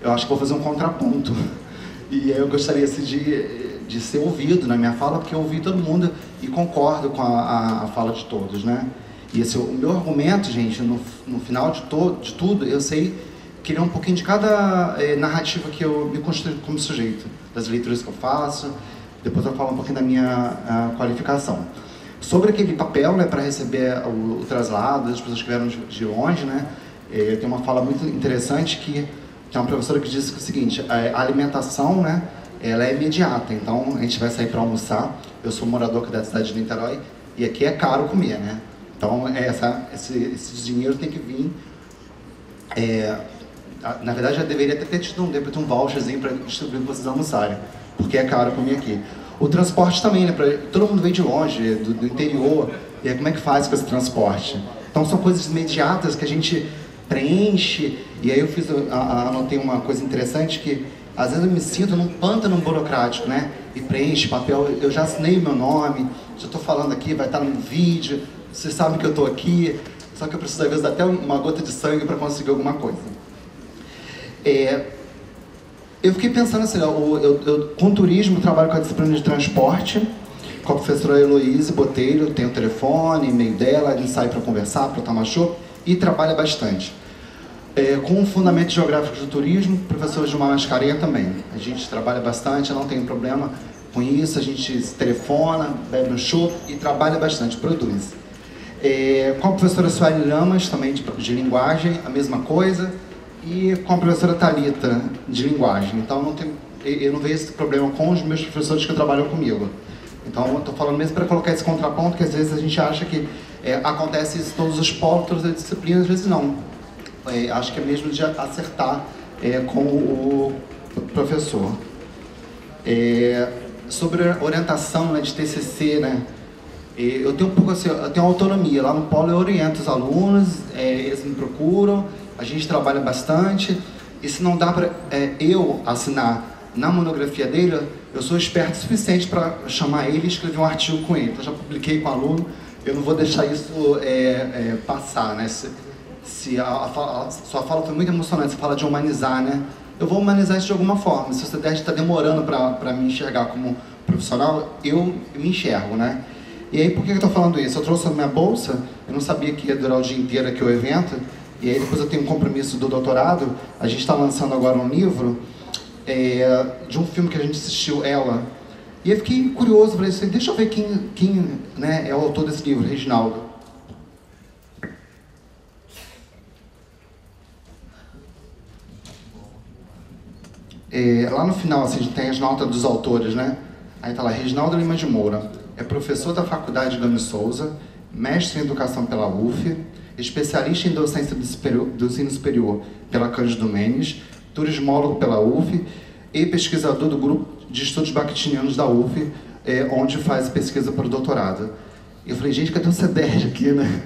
eu acho que vou fazer um contraponto. E aí eu gostaria assim, de ser ouvido na minha fala, porque eu ouvi todo mundo e concordo com a fala de todos, né? E esse, o meu argumento, gente, no final de tudo, eu sei que ele é um pouquinho de cada narrativa que eu me construo como sujeito, das leituras que eu faço. Depois eu falo um pouquinho da minha qualificação. Sobre aquele papel, né, para receber o traslado das pessoas que vieram de longe, né? Tem uma fala muito interessante que tem uma professora que disse o seguinte: a alimentação, né, ela é imediata. Então, a gente vai sair para almoçar. Eu sou morador aqui da cidade de Niterói e aqui é caro comer, né? Então, esse dinheiro tem que vir... na verdade, já deveria ter tido um voucherzinho para distribuir para vocês almoçarem, porque é caro comer aqui. O transporte também, né? Todo mundo vem de longe, do interior, e aí como é que faz com esse transporte? Então, são coisas imediatas que a gente preenche. E aí eu anotei uma coisa interessante, que às vezes eu me sinto num pântano burocrático, né? E preenche papel, eu já assinei meu nome, já estou falando aqui, vai estar no vídeo, vocês sabem que eu estou aqui, só que eu preciso às vezes até uma gota de sangue para conseguir alguma coisa. Eu fiquei pensando assim, eu com turismo trabalho com a disciplina de transporte, com a professora Heloíse Botelho, tenho o telefone, e-mail dela, a gente sai para conversar, para tomar chopp, e trabalha bastante. Com o fundamento geográfico do turismo, professor Gilmar Mascarenhas também. A gente trabalha bastante, eu não tenho problema com isso, a gente se telefona, bebe um chopp e trabalha bastante, produz. Com a professora Sueli Lamas, também de linguagem, a mesma coisa, e com a professora Thalita, de linguagem. Então eu não vejo esse problema com os meus professores que trabalham comigo. Então eu estou falando mesmo para colocar esse contraponto, que às vezes a gente acha que acontece isso em todos os polos, todas as disciplinas, às vezes não. Acho que é mesmo de acertar com o professor. Sobre a orientação, né, de TCC, né, eu tenho um pouco assim, eu tenho autonomia. Lá no polo eu oriento os alunos, eles me procuram, a gente trabalha bastante, e se não dá para eu assinar na monografia dele, eu sou esperto o suficiente para chamar ele e escrever um artigo com ele. Então, já publiquei com o aluno, eu não vou deixar isso passar, né? Se a sua fala foi muito emocionante, você fala de humanizar, né? Eu vou humanizar isso de alguma forma. Se você está demorando para me enxergar como profissional, eu me enxergo, né? E aí, por que eu estou falando isso? Eu trouxe a minha bolsa, eu não sabia que ia durar o dia inteiro aqui o evento, e aí depois eu tenho um compromisso do doutorado. A gente está lançando agora um livro de um filme que a gente assistiu, Ela. E eu fiquei curioso, falei assim, deixa eu ver quem né, é o autor desse livro, Reginaldo. Lá no final, assim, a gente tem as notas dos autores, né? Aí tá lá, Reginaldo Lima de Moura, é professor da Faculdade Gami Souza, mestre em Educação pela UF, especialista em docência do ensino superior pela Cândido Mendes, turismólogo pela UF e pesquisador do grupo de estudos bakhtinianos da UF, onde faz pesquisa para o doutorado. E eu falei, gente, cadê o CEDES aqui, né?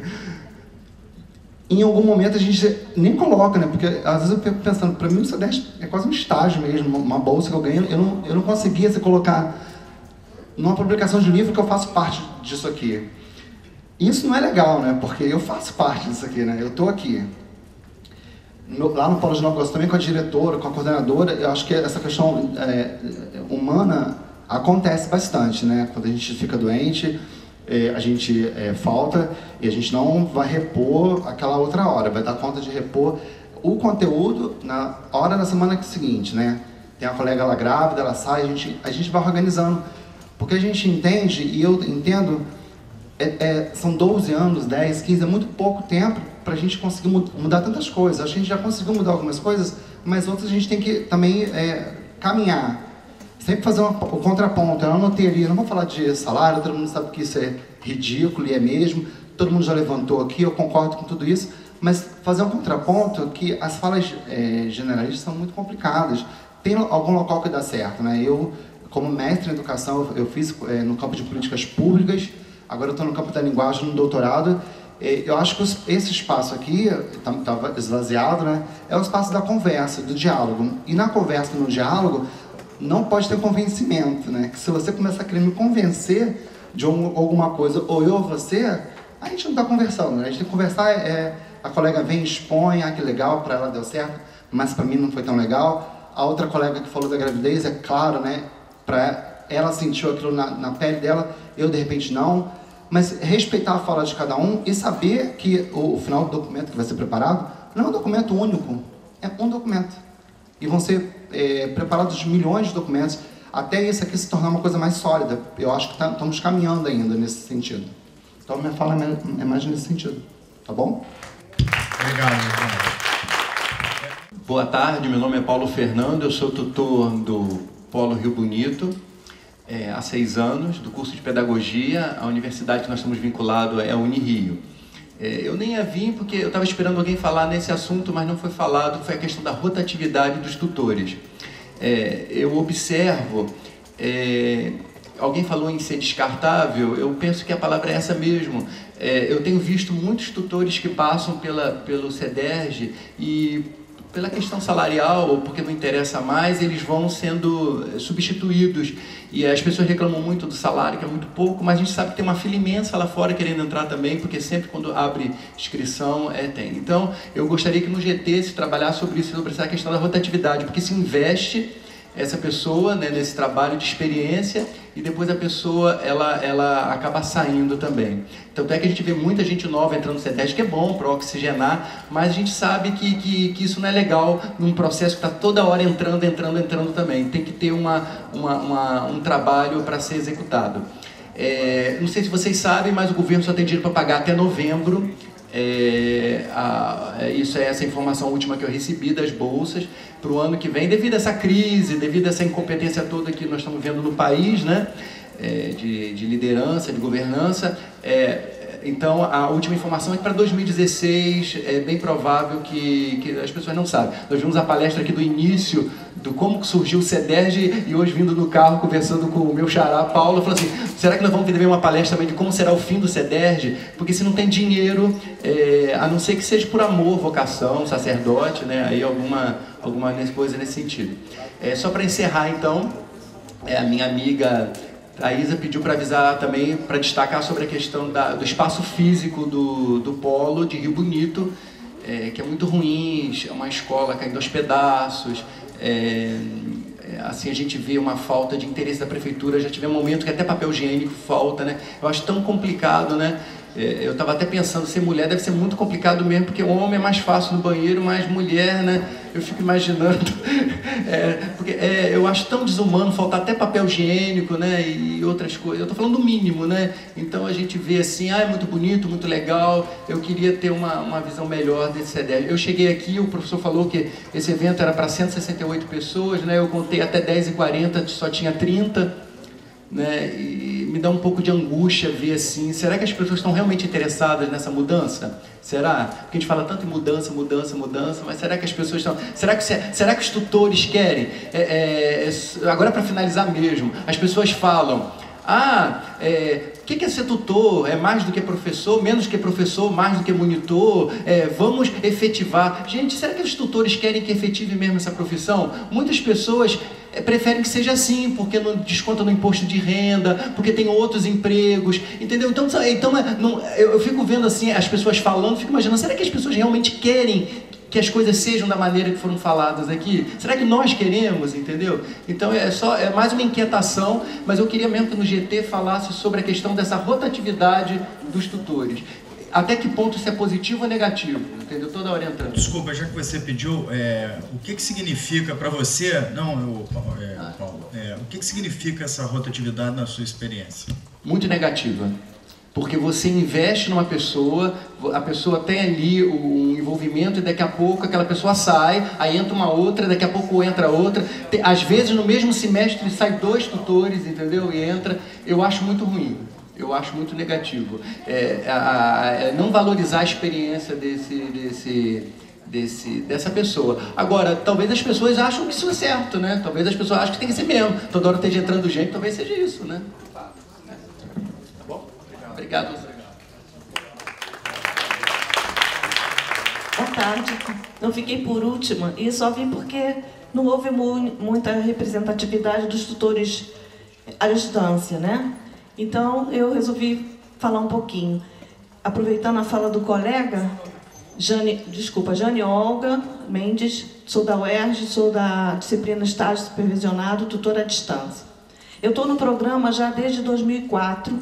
Em algum momento a gente nem coloca, né? Porque às vezes eu fico pensando, para mim o CEDES é quase um estágio mesmo, uma bolsa que eu ganho. Eu não conseguia se colocar numa publicação de livro que eu faço parte disso aqui. Isso não é legal, né? Porque eu faço parte disso aqui, né? Eu estou aqui. Lá no Polo de Nova Iguaçu também, com a diretora, com a coordenadora, eu acho que essa questão humana acontece bastante, né? Quando a gente fica doente, a gente falta e a gente não vai repor aquela outra hora, vai dar conta de repor o conteúdo na hora da semana seguinte, né? Tem a colega lá grávida, ela sai, a gente vai organizando, porque a gente entende, e eu entendo, são 12 anos, 10, 15, é muito pouco tempo para a gente conseguir mudar tantas coisas. Acho que a gente já conseguiu mudar algumas coisas, mas outras a gente tem que também caminhar. Sempre fazer o contraponto. Eu anotei ali, eu não vou falar de salário, todo mundo sabe que isso é ridículo e é mesmo, todo mundo já levantou aqui, eu concordo com tudo isso, mas fazer um contraponto que as falas generalistas são muito complicadas. Tem algum local que dá certo, né? Eu, como mestre em educação, eu fiz no campo de políticas públicas, agora eu estou no campo da linguagem, no doutorado. Eu acho que esse espaço aqui, estava esvaziado, né? É o espaço da conversa, do diálogo. E na conversa, no diálogo, não pode ter convencimento, né? Que se você começar a querer me convencer de alguma coisa, ou eu ou você, a gente não está conversando, né? A gente tem que conversar, a colega vem e expõe, que legal, para ela deu certo, mas para mim não foi tão legal. A outra colega que falou da gravidez, é claro, né? Para ela sentiu aquilo na pele dela, eu de repente não. Mas respeitar a fala de cada um e saber que o final do documento que vai ser preparado não é um documento único, é um documento. E vão ser preparados milhões de documentos até isso aqui se tornar uma coisa mais sólida. Eu acho que estamos caminhando ainda nesse sentido. Então, minha fala é mais nesse sentido. Tá bom? Obrigado, João. Boa tarde, meu nome é Paulo Fernando, eu sou tutor do Polo Rio Bonito há 6 anos, do curso de Pedagogia. A universidade que nós estamos vinculados é a Unirio. Eu nem ia vir porque eu estava esperando alguém falar nesse assunto, mas não foi falado, foi a questão da rotatividade dos tutores. Eu observo, alguém falou em ser descartável, eu penso que a palavra é essa mesmo. Eu tenho visto muitos tutores que passam pelo CEDERJ e pela questão salarial, ou porque não interessa mais, eles vão sendo substituídos. E as pessoas reclamam muito do salário, que é muito pouco, mas a gente sabe que tem uma fila imensa lá fora querendo entrar também, porque sempre quando abre inscrição, tem. Então, eu gostaria que no GT se trabalhasse sobre isso, sobre essa questão da rotatividade, porque se investe essa pessoa, né, nesse trabalho de experiência, e depois a pessoa ela acaba saindo também. Tanto é que a gente vê muita gente nova entrando no CEDERJ, que é bom para oxigenar, mas a gente sabe que isso não é legal num processo que está toda hora entrando também. Tem que ter um trabalho para ser executado. Não sei se vocês sabem, mas o governo só tem dinheiro para pagar até novembro. Isso é essa informação última que eu recebi das bolsas para o ano que vem, devido a essa crise, devido a essa incompetência toda que nós estamos vendo no país, né? De liderança, de governança. Então, a última informação é que para 2016 é bem provável que as pessoas não sabem. Nós vimos a palestra aqui do início, do como surgiu o CEDERJ, e hoje vindo no carro, conversando com o meu xará, Paulo, falou assim, será que nós vamos ter também uma palestra também de como será o fim do CEDERJ? Porque se não tem dinheiro, a não ser que seja por amor, vocação, sacerdote, né? Aí alguma coisa nesse sentido. Só para encerrar, então, a minha amiga a Isa pediu para avisar também, para destacar sobre a questão do espaço físico do Polo de Rio Bonito, que é muito ruim, é uma escola caindo aos pedaços, assim a gente vê uma falta de interesse da prefeitura, já tive um momento que até papel higiênico falta, né? Eu acho tão complicado, né? Eu estava até pensando, ser mulher deve ser muito complicado mesmo, porque o homem é mais fácil no banheiro, mas mulher, né? Eu fico imaginando, porque eu acho tão desumano faltar até papel higiênico, né? E outras coisas. Eu estou falando do mínimo, né? Então a gente vê assim, é muito bonito, muito legal. Eu queria ter uma visão melhor desse CEDERJ. Eu cheguei aqui, o professor falou que esse evento era para 168 pessoas, né? Eu contei até 10h40, só tinha 30. Né? E me dá um pouco de angústia ver assim, será que as pessoas estão realmente interessadas nessa mudança? Será? Porque a gente fala tanto em mudança, mas será que as pessoas estão... Será que os tutores querem? Agora, para finalizar mesmo, as pessoas falam, o que é ser tutor? É mais do que professor, menos do que professor, mais do que monitor, vamos efetivar. Gente, será que os tutores querem que efetive mesmo essa profissão? Muitas pessoas preferem que seja assim, porque não desconta no imposto de renda, porque tem outros empregos, entendeu? Então eu fico vendo assim, as pessoas falando, fico imaginando, será que as pessoas realmente querem que as coisas sejam da maneira que foram faladas aqui? Será que nós queremos, entendeu? Então é mais uma inquietação, mas eu queria mesmo que no GT falasse sobre a questão dessa rotatividade dos tutores. Até que ponto isso é positivo ou negativo, entendeu? Toda hora entrando. Desculpa, já que você pediu, o que significa para você, Paulo, o que significa essa rotatividade na sua experiência? Muito negativa. Porque você investe numa pessoa, a pessoa tem ali um envolvimento e daqui a pouco aquela pessoa sai, aí entra uma outra, daqui a pouco entra outra. Às vezes no mesmo semestre sai 2 tutores, entendeu? E entra. Eu acho muito ruim. Eu acho muito negativo. Não valorizar a experiência dessa pessoa. Agora, talvez as pessoas acham que isso é certo, né? Talvez as pessoas acham que tem que ser mesmo. Toda hora esteja entrando gente, talvez seja isso, né? Tá bom? Obrigado. Boa tarde. Eu fiquei por última e só vim porque não houve muita representatividade dos tutores à distância, né? Então, eu resolvi falar um pouquinho. Aproveitando a fala do colega, Jane Olga Mendes, sou da UERJ, sou da disciplina Estágio Supervisionado, tutora à distância. Eu estou no programa já desde 2004,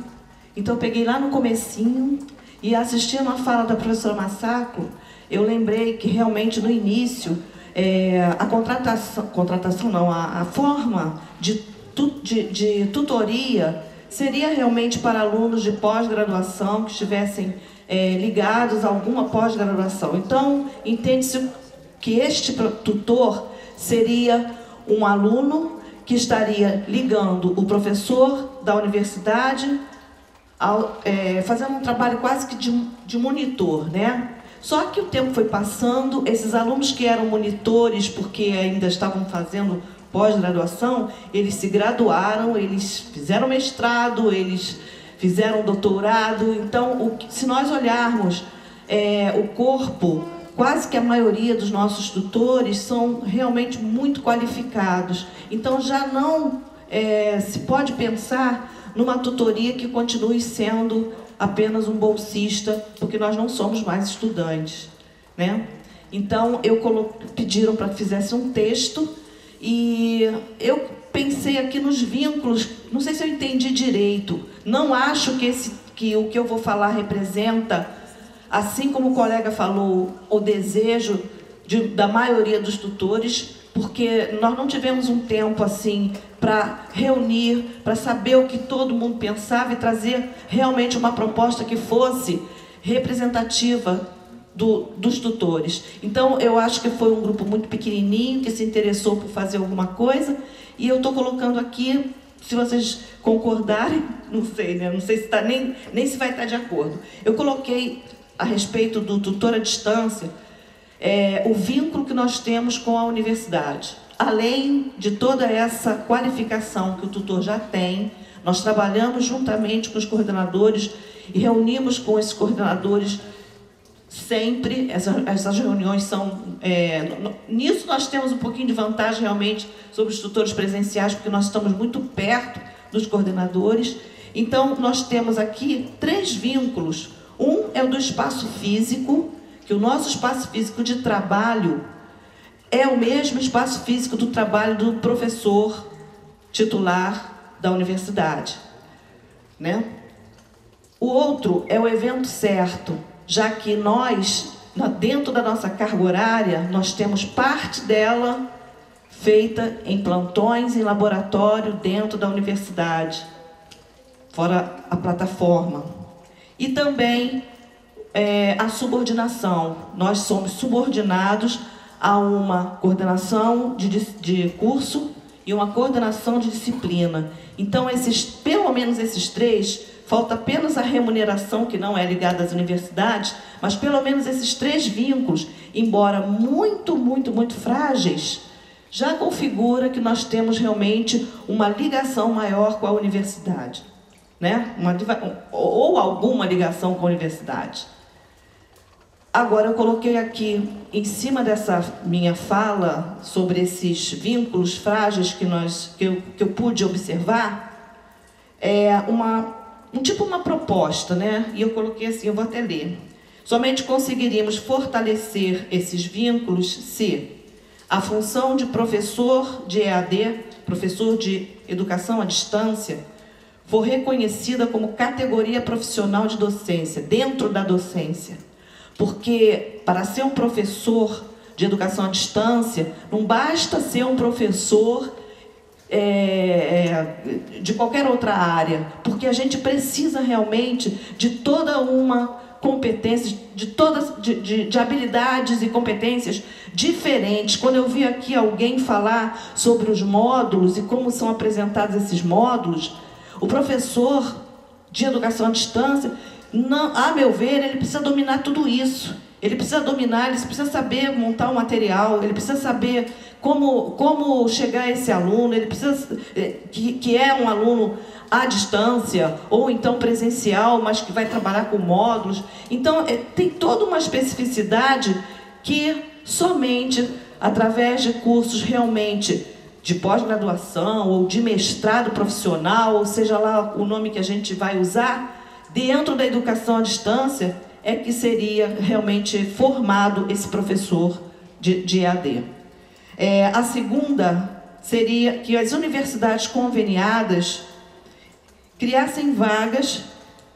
então eu peguei lá no comecinho e assistindo a fala da professora Massacro, eu lembrei que realmente no início, a forma de tutoria seria realmente para alunos de pós-graduação que estivessem ligados a alguma pós-graduação. Então, entende-se que este tutor seria um aluno que estaria ligando o professor da universidade, fazendo um trabalho quase que de monitor, né? Só que o tempo foi passando, esses alunos que eram monitores, porque ainda estavam fazendo pós-graduação, eles se graduaram, eles fizeram mestrado, eles fizeram doutorado. Então, se nós olharmos o corpo, quase que a maioria dos nossos tutores são realmente muito qualificados. Então, já não se pode pensar numa tutoria que continue sendo apenas um bolsista, porque nós não somos mais estudantes, né? Então, pediram para que fizesse um texto e eu pensei aqui nos vínculos, não sei se eu entendi direito, não acho que o que eu vou falar representa, assim como o colega falou, o desejo da maioria dos tutores, porque nós não tivemos um tempo assim para reunir, para saber o que todo mundo pensava e trazer realmente uma proposta que fosse representativa dos tutores. Então, eu acho que foi um grupo muito pequenininho que se interessou por fazer alguma coisa e eu estou colocando aqui, se vocês concordarem, não sei, né? Não sei se nem se vai estar de acordo. Eu coloquei a respeito do tutor à distância, o vínculo que nós temos com a universidade. Além de toda essa qualificação que o tutor já tem, nós trabalhamos juntamente com os coordenadores e reunimos com esses coordenadores sempre. Essas reuniões são... nisso nós temos um pouquinho de vantagem realmente sobre os tutores presenciais, porque nós estamos muito perto dos coordenadores. Então, nós temos aqui 3 vínculos. Um é o do espaço físico, que o nosso espaço físico de trabalho é o mesmo espaço físico do trabalho do professor titular da universidade, né? O outro é o evento certo, já que nós, dentro da nossa carga horária, nós temos parte dela feita em plantões, em laboratório, dentro da universidade, fora a plataforma. E também a subordinação. Nós somos subordinados a uma coordenação de curso e uma coordenação de disciplina. Então, pelo menos esses 3, falta apenas a remuneração, que não é ligada às universidades, mas pelo menos esses 3 vínculos, embora muito, muito, muito frágeis, já configura que nós temos realmente uma ligação maior com a universidade, né? Ou alguma ligação com a universidade. Agora, eu coloquei aqui, em cima dessa minha fala, sobre esses vínculos frágeis que eu pude observar, uma proposta, né? E eu coloquei assim, eu vou até ler. Somente conseguiríamos fortalecer esses vínculos se a função de professor de EAD, professor de educação à distância, for reconhecida como categoria profissional de docência, dentro da docência. Porque, para ser um professor de educação à distância, não basta ser um professor de qualquer outra área, porque a gente precisa realmente de toda uma competência, de habilidades e competências diferentes. Quando eu vi aqui alguém falar sobre os módulos e como são apresentados esses módulos, o professor de educação à distância, a meu ver, ele precisa dominar tudo isso. Ele precisa saber montar o material, ele precisa saber como chegar a esse aluno, ele precisa, que é um aluno à distância, ou então presencial, mas que vai trabalhar com módulos. Então, tem toda uma especificidade que somente através de cursos realmente de pós-graduação ou de mestrado profissional, ou seja lá o nome que a gente vai usar, dentro da educação à distância, é que seria realmente formado esse professor de EAD. A segunda seria que as universidades conveniadas criassem vagas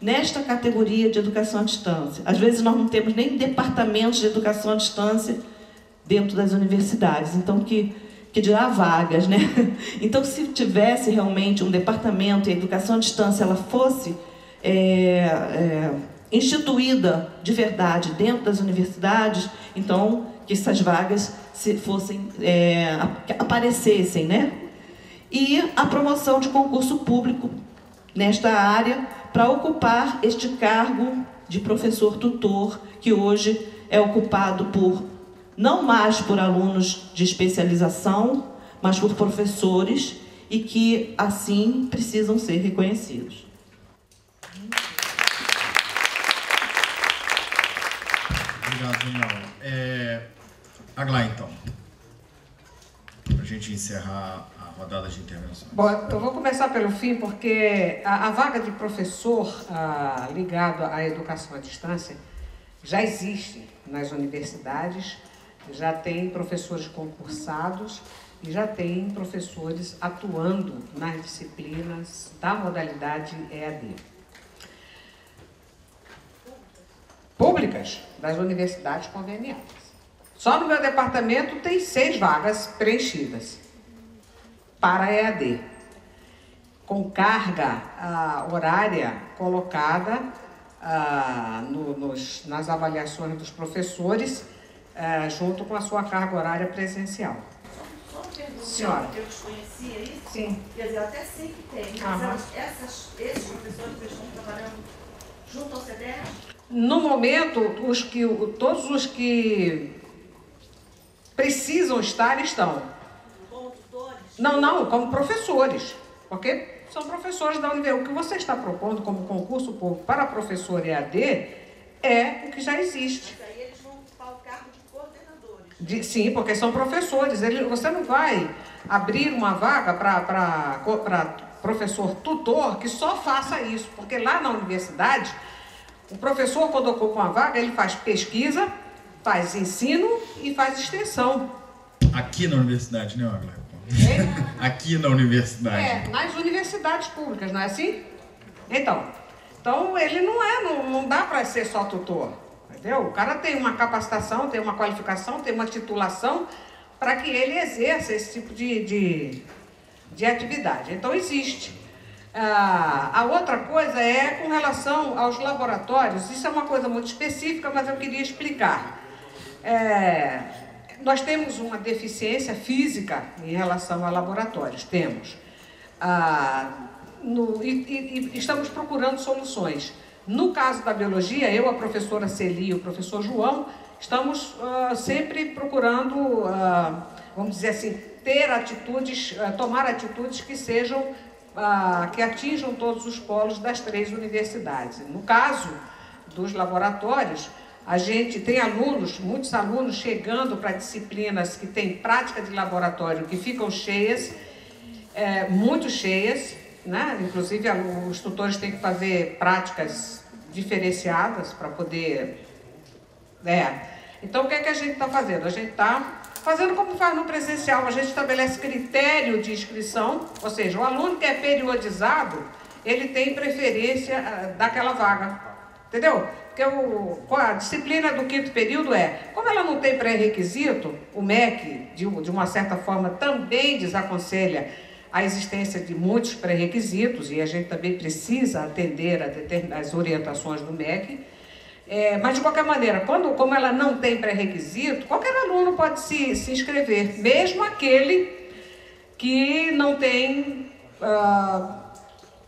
nesta categoria de educação à distância. Às vezes nós não temos nem departamentos de educação à distância dentro das universidades, então que dirá vagas, né? Então, se tivesse realmente um departamento e a educação à distância ela fosse instituída de verdade dentro das universidades, então que essas vagas aparecessem, né? E a promoção de concurso público nesta área para ocupar este cargo de professor tutor, que hoje é ocupado não mais por alunos de especialização, mas por professores e que, assim, precisam ser reconhecidos. Obrigado, Daniel. Aglá, então, para a gente encerrar a rodada de intervenções. Bom, eu vou começar pelo fim, porque a vaga de professor ligado à educação à distância já existe nas universidades, já tem professores concursados e já tem professores atuando nas disciplinas da modalidade EAD. Públicas, das universidades conveniadas. Só no meu departamento tem 6 vagas preenchidas para EAD, com carga horária colocada nas avaliações dos professores, junto com a sua carga horária presencial. Só uma pergunta, senhora. Eu desconhecia isso? Sim. Quer dizer, até sei que tem, mas esses professores que estão trabalhando junto ao CDR? No momento, todos os que precisam estar, estão. Como tutores? Não, como professores, porque são professores da universidade. O que você está propondo como concurso público para professor EAD é o que já existe. Mas aí eles vão ocupar o cargo de coordenadores. Sim, porque são professores. Você não vai abrir uma vaga para professor tutor que só faça isso, porque lá na universidade, o professor, quando ocupa uma vaga, ele faz pesquisa, faz ensino e faz extensão. Aqui na universidade, né, Aglá? Aqui na universidade. Nas universidades públicas, não é assim? Então ele não dá para ser só tutor, entendeu? O cara tem uma capacitação, tem uma qualificação, tem uma titulação para que ele exerça esse tipo de atividade. Então existe. A outra coisa é com relação aos laboratórios. Isso é uma coisa muito específica, mas eu queria explicar. Nós temos uma deficiência física em relação a laboratórios, temos. E estamos procurando soluções. No caso da biologia, eu, a professora Celi e o professor João, estamos sempre procurando, vamos dizer assim, tomar atitudes que sejam, que atinjam todos os polos das 3 universidades. No caso dos laboratórios, a gente tem muitos alunos chegando para disciplinas que têm prática de laboratório que ficam cheias, muito cheias, né? Inclusive os tutores têm que fazer práticas diferenciadas para poder... Então o que é que a gente está fazendo? A gente está fazendo como faz no presencial, a gente estabelece critério de inscrição, ou seja, o aluno que é periodizado, ele tem preferência daquela vaga, entendeu? Porque a disciplina do 5º período como ela não tem pré-requisito, o MEC, de uma certa forma, também desaconselha a existência de muitos pré-requisitos, e a gente também precisa atender às orientações do MEC, mas, de qualquer maneira, como ela não tem pré-requisito, qualquer aluno pode se inscrever, mesmo aquele que não tem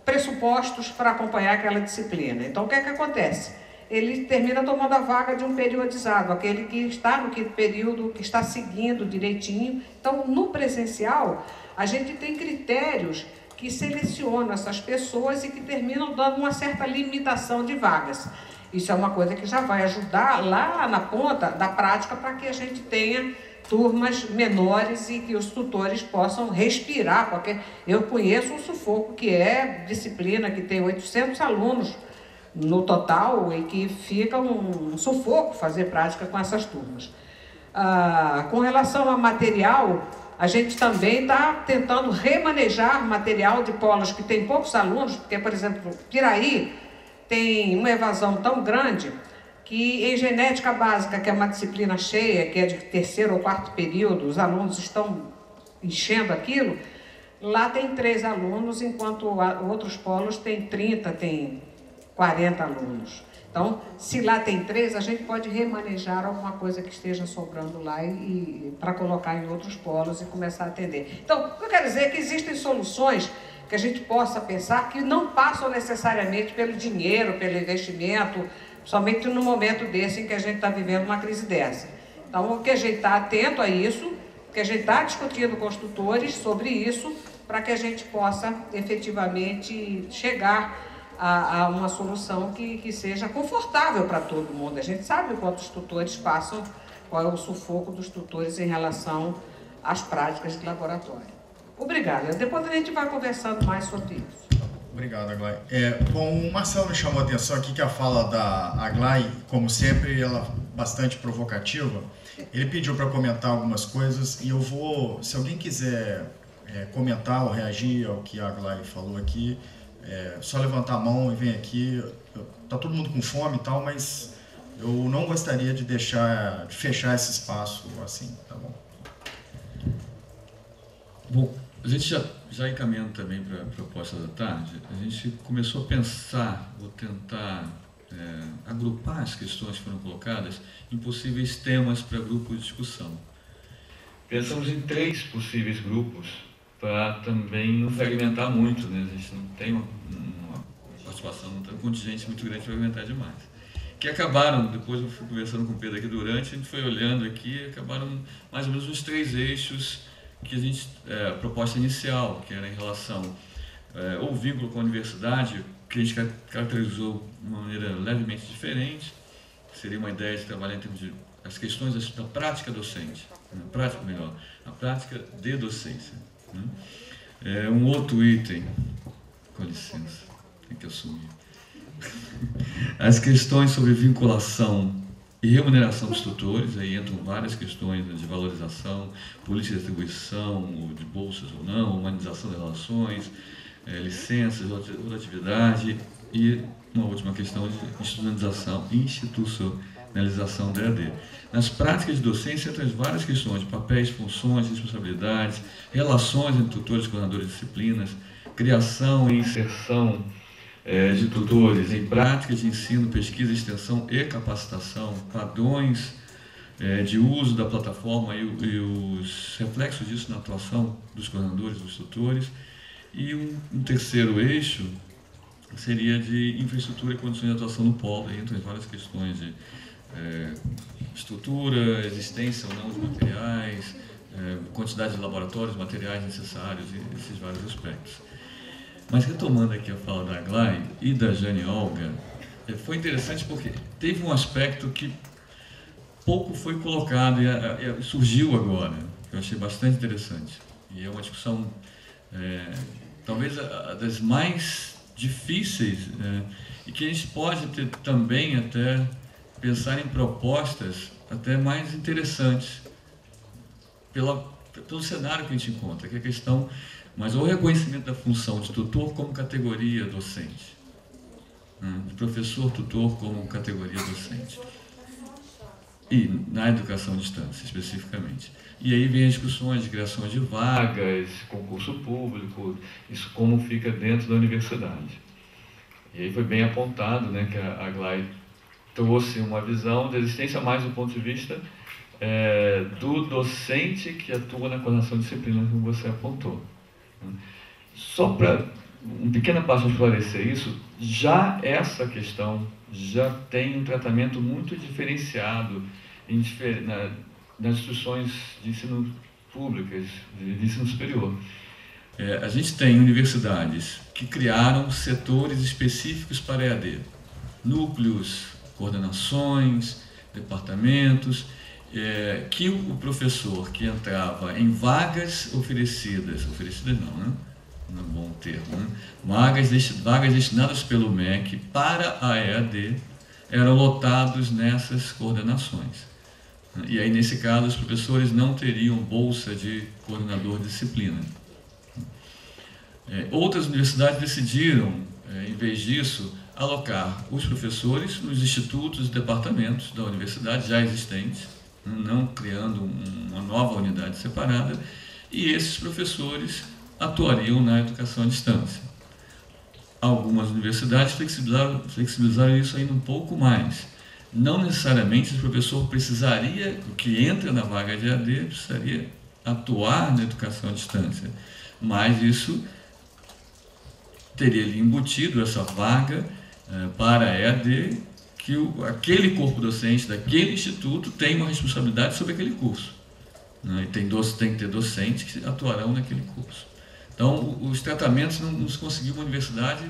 pressupostos para acompanhar aquela disciplina. Então, o que é que acontece? Ele termina tomando a vaga de um periodizado, aquele que está no 5º período, que está seguindo direitinho. Então, no presencial, a gente tem critérios que selecionam essas pessoas e que terminam dando uma certa limitação de vagas. Isso é uma coisa que já vai ajudar lá na ponta da prática para que a gente tenha turmas menores e que os tutores possam respirar, porque eu conheço um sufoco que é disciplina que tem 800 alunos no total e que fica um sufoco fazer prática com essas turmas. Com relação a material, a gente também está tentando remanejar material de polos que tem poucos alunos, porque, por exemplo, Piraí tem uma evasão tão grande que em genética básica, que é uma disciplina cheia, que é de 3º ou 4º período, os alunos estão enchendo aquilo, lá tem 3 alunos, enquanto outros polos tem 30, tem 40 alunos. Então, se lá tem 3, a gente pode remanejar alguma coisa que esteja sobrando lá e para colocar em outros polos e começar a atender. Então, o que eu quero dizer é que existem soluções que a gente possa pensar que não passam necessariamente pelo dinheiro, pelo investimento, somente no momento desse em que a gente está vivendo uma crise dessa. Então, o que a gente está atento a isso, que a gente está discutindo com os tutores sobre isso, para que a gente possa efetivamente chegar a uma solução que seja confortável para todo mundo. A gente sabe quanto os tutores passam, qual é o sufoco dos tutores em relação às práticas de laboratório. Obrigada. Depois a gente vai conversando mais sobre isso. Obrigado, Aglai. Bom, o Marcelo me chamou a atenção aqui que a fala da Aglai, como sempre, ela é bastante provocativa. Ele pediu para comentar algumas coisas e eu vou, se alguém quiser comentar ou reagir ao que a Aglai falou aqui, só levantar a mão e vem aqui. Tá todo mundo com fome e tal, mas eu não gostaria de fechar esse espaço assim, tá bom? Bom, a gente já encaminhando também para a proposta da tarde, a gente começou a pensar, ou tentar agrupar as questões que foram colocadas em possíveis temas para grupo de discussão. Pensamos em 3 possíveis grupos para também não fragmentar muito, né? A gente não tem uma participação, não tem um contingente muito grande para fragmentar demais. Que acabaram, depois eu fui conversando com o Pedro aqui durante, a gente foi olhando aqui, acabaram mais ou menos os 3 eixos que a gente, a proposta inicial, que era em relação ao vínculo com a universidade, que a gente caracterizou de uma maneira levemente diferente, seria uma ideia de trabalhar em termos de as questões da prática docente, a prática de docência. Um outro item, com licença, tem que assumir, as questões sobre vinculação e remuneração dos tutores, aí entram várias questões de valorização, política de atribuição, de bolsas ou não, humanização das relações, licenças, rotatividade e uma última questão de institucionalização da EAD. Nas práticas de docência entram várias questões de papéis, funções, responsabilidades, relações entre tutores e coordenadores de disciplinas, criação e inserção de tutores em práticas de ensino, pesquisa, extensão e capacitação, padrões de uso da plataforma e os reflexos disso na atuação dos coordenadores, dos tutores. E um terceiro eixo seria de infraestrutura e condições de atuação no polo, entre várias questões de estrutura, existência ou não de materiais, quantidade de laboratórios, materiais necessários e esses vários aspectos. Mas retomando aqui a fala da Aglai e da Jane Olga, foi interessante porque teve um aspecto que pouco foi colocado e surgiu agora, que eu achei bastante interessante. E é uma discussão, talvez, das mais difíceis, e que a gente pode ter também até pensar em propostas até mais interessantes pelo cenário que a gente encontra, que é a questão, mas o reconhecimento da função de tutor como categoria docente, de professor-tutor como categoria docente, e na educação à distância, especificamente. E aí vem as discussões de criação de vagas, concurso público, isso como fica dentro da universidade. E aí foi bem apontado, né, que a Aglai trouxe uma visão da existência mais do ponto de vista do docente que atua na coordenação de disciplina, como você apontou. Só para uma pequena parte esclarecer isso, já essa questão já tem um tratamento muito diferenciado nas instituições de ensino públicas, de ensino superior. A gente tem universidades que criaram setores específicos para EAD, núcleos, coordenações, departamentos, que o professor que entrava em vagas oferecidas não, né? Não é um bom termo, né? Vagas destinadas pelo MEC para a EAD eram lotados nessas coordenações. E aí, nesse caso, os professores não teriam bolsa de coordenador de disciplina. Outras universidades decidiram, em vez disso, alocar os professores nos institutos e departamentos da universidade já existentes, não criando uma nova unidade separada, e esses professores atuariam na educação à distância. algumas universidades flexibilizaram isso ainda um pouco mais. Não necessariamente o professor precisaria, o que entra na vaga de EAD, precisaria atuar na educação à distância, mas isso teria ali embutido essa vaga para a EAD, que aquele corpo docente daquele instituto tem uma responsabilidade sobre aquele curso, né? E tem que ter docentes que atuarão naquele curso. Então, os tratamentos não se conseguiu uma universidade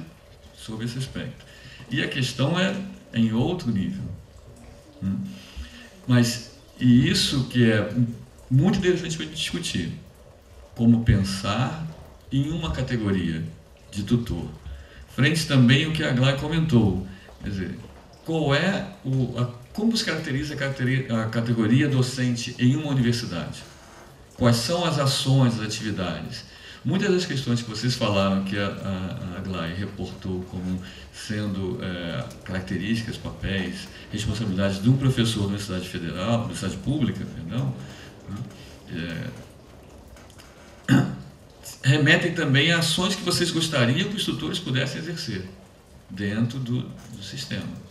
sobre esse aspecto. E a questão é em outro nível. Mas, e isso que é muito interessante para a gente discutir, como pensar em uma categoria de tutor. Frente também ao que a Aglaé comentou, quer dizer, como se caracteriza a categoria docente em uma universidade? Quais são as ações, as atividades? Muitas das questões que vocês falaram, que a Aglaé reportou como sendo características, papéis, responsabilidades de um professor da Universidade Federal, Universidade Pública, perdão, remetem também a ações que vocês gostariam que os tutores pudessem exercer dentro do sistema.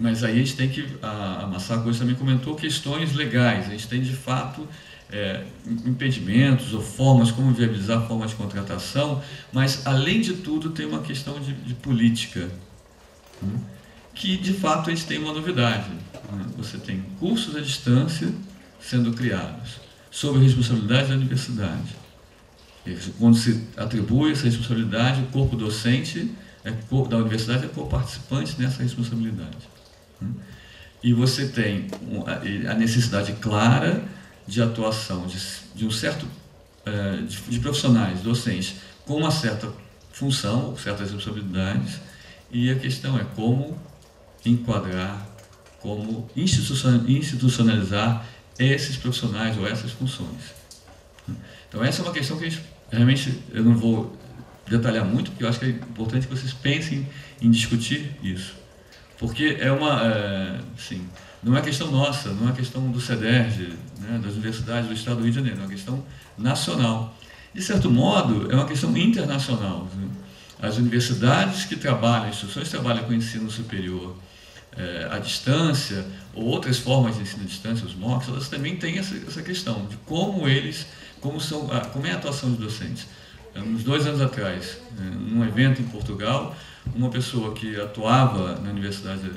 Mas aí a gente tem que, a Massaco também comentou, questões legais. A gente tem, de fato, impedimentos ou formas, como viabilizar a forma de contratação, mas, além de tudo, tem uma questão de política, que, de fato, a gente tem uma novidade. Você tem cursos à distância sendo criados, sob a responsabilidade da universidade. Quando se atribui essa responsabilidade, o corpo docente da universidade é co-participante nessa responsabilidade. E você tem a necessidade clara de atuação de um certo de profissionais docentes com uma certa função, certas responsabilidades, e a questão é como enquadrar, como institucionalizar esses profissionais ou essas funções. Então essa é uma questão que realmente eu não vou detalhar muito, porque eu acho que é importante que vocês pensem em discutir isso. Porque não é questão nossa, não é questão do CEDERJ, né, das universidades do Estado do Rio de Janeiro, é uma questão nacional. De certo modo, é uma questão internacional. Né? As universidades que trabalham, as instituições que trabalham com ensino superior à distância, ou outras formas de ensino à distância, os MOOCs, elas também têm essa questão de como é a atuação dos docentes. Uns 2 anos atrás, num evento em Portugal, uma pessoa que atuava na universidade,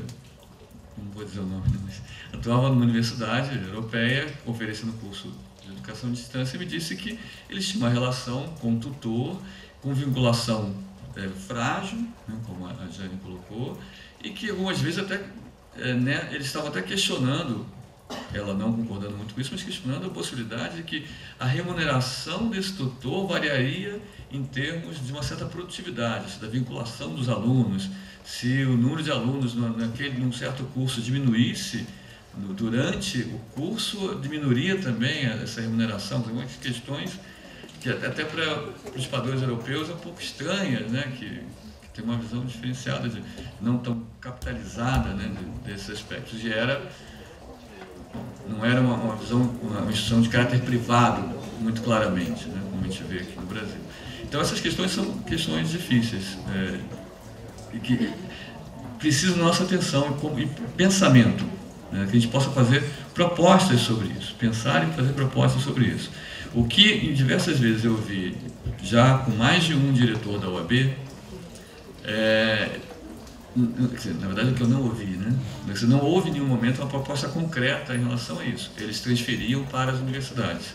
não vou dizer o nome, mas atuava numa universidade europeia, oferecendo curso de educação à distância, e me disse que eles tinham uma relação com o tutor, com vinculação frágil, né, como a Jane colocou, e que algumas vezes até eles estavam até questionando, ela não concordando muito com isso, mas questionando a possibilidade de que a remuneração desse tutor variaria em termos de uma certa produtividade, da vinculação dos alunos. Se o número de alunos num certo curso diminuísse durante o curso, diminuiria também essa remuneração. Tem muitas questões que até para os padrões europeus é um pouco estranhas, né? Que tem uma visão diferenciada, não tão capitalizada, né, desses aspectos. E não era uma visão, uma instituição de caráter privado, muito claramente, né, como a gente vê aqui no Brasil. Então essas questões são questões difíceis e que precisam da nossa atenção e pensamento, né, que a gente possa fazer propostas sobre isso, pensar e fazer propostas sobre isso. O que diversas vezes eu vi, já com mais de um diretor da UAB, na verdade, o que eu não ouvi, né? Você não houve em nenhum momento uma proposta concreta em relação a isso. Eles transferiam para as universidades.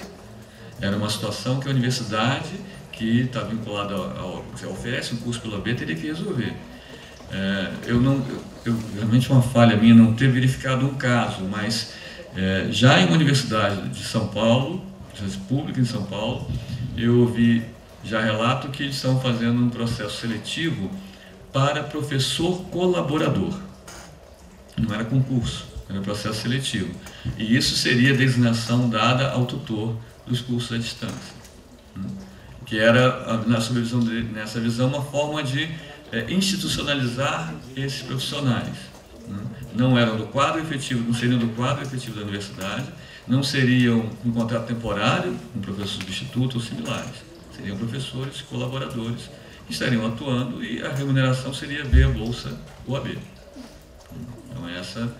Era uma situação que a universidade, que está vinculada oferece um curso pela UAB, teria que resolver. Realmente uma falha minha não ter verificado um caso, mas já em uma universidade de São Paulo, universidade pública em São Paulo, eu ouvi já relato que eles estão fazendo um processo seletivo para professor colaborador. Não era concurso, era um processo seletivo. E isso seria a designação dada ao tutor dos cursos à distância. Que era, nessa visão, uma forma de institucionalizar esses profissionais. Não eram do quadro efetivo, não seriam do quadro efetivo da universidade, não seriam um contrato temporário, um professor substituto ou similares. Seriam professores, colaboradores, que estariam atuando e a remuneração seria via Bolsa UAB. Então essa...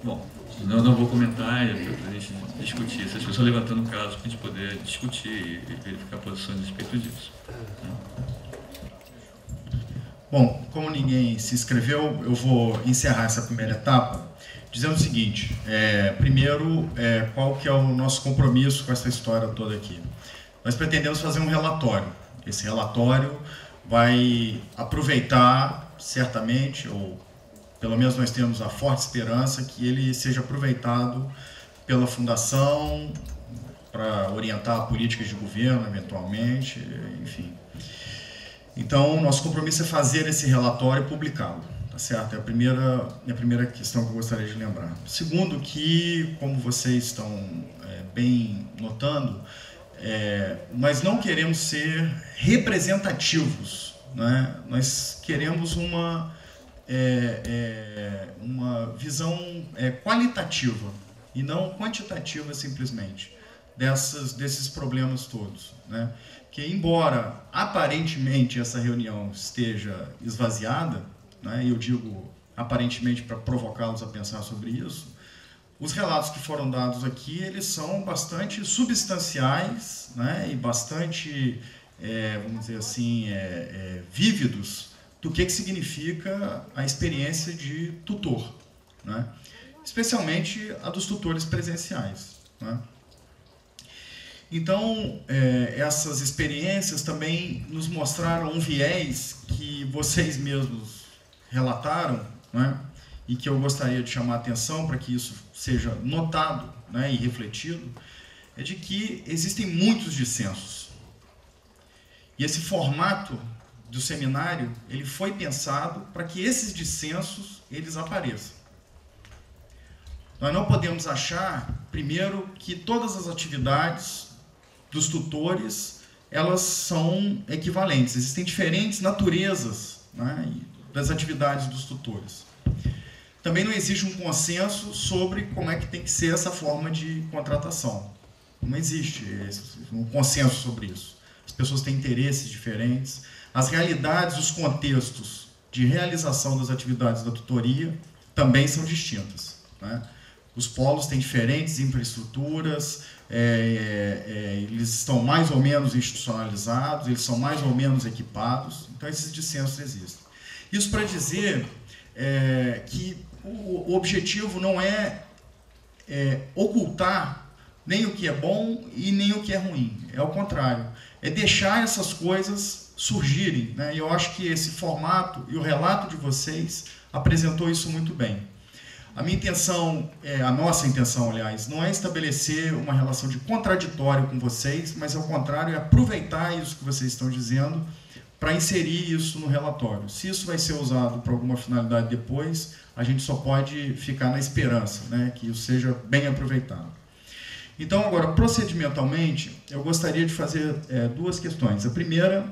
Bom, não vou comentar, é para a gente discutir, essas pessoas levantando casos para a gente poder discutir e verificar posições a respeito disso. Bom, como ninguém se inscreveu, eu vou encerrar essa primeira etapa dizendo o seguinte, primeiro, qual que é o nosso compromisso com essa história toda aqui. Nós pretendemos fazer um relatório. Esse relatório vai aproveitar, certamente, ou pelo menos nós temos a forte esperança que ele seja aproveitado pela Fundação para orientar políticas de governo, eventualmente, enfim. Então, nosso compromisso é fazer esse relatório e publicá-lo, tá certo? É a primeira questão que eu gostaria de lembrar. Segundo, que, como vocês estão bem notando, nós não queremos ser representativos, né? Nós queremos uma visão qualitativa e não quantitativa simplesmente desses problemas todos, né? Que embora aparentemente essa reunião esteja esvaziada, né, e eu digo aparentemente para provocá-los a pensar sobre isso, os relatos que foram dados aqui, eles são bastante substanciais, né, e bastante, vamos dizer assim, vívidos do que significa a experiência de tutor, né, especialmente a dos tutores presenciais, né. Então, essas experiências também nos mostraram um viés que vocês mesmos relataram, né, e que eu gostaria de chamar a atenção para que isso seja notado, né, e refletido, é de que existem muitos dissensos. E esse formato do seminário, ele foi pensado para que esses dissensos, eles apareçam. Nós não podemos achar, primeiro, que todas as atividades dos tutores, elas são equivalentes. Existem diferentes naturezas, né, das atividades dos tutores. Também não existe um consenso sobre como é que tem que ser essa forma de contratação. Não existe um consenso sobre isso. As pessoas têm interesses diferentes. As realidades, os contextos de realização das atividades da tutoria também são distintas, né? Os polos têm diferentes infraestruturas, eles estão mais ou menos institucionalizados, eles são mais ou menos equipados, então esses dissensos existem. Isso para dizer que o objetivo não é ocultar nem o que é bom e nem o que é ruim, é ao contrário, é deixar essas coisas surgirem, né? E eu acho que esse formato e o relato de vocês apresentou isso muito bem. A minha intenção, a nossa intenção, aliás, não é estabelecer uma relação de contraditório com vocês, mas, ao contrário, é aproveitar isso que vocês estão dizendo para inserir isso no relatório. Se isso vai ser usado para alguma finalidade depois, a gente só pode ficar na esperança, né, que isso seja bem aproveitado. Então, agora, procedimentalmente, eu gostaria de fazer duas questões. A primeira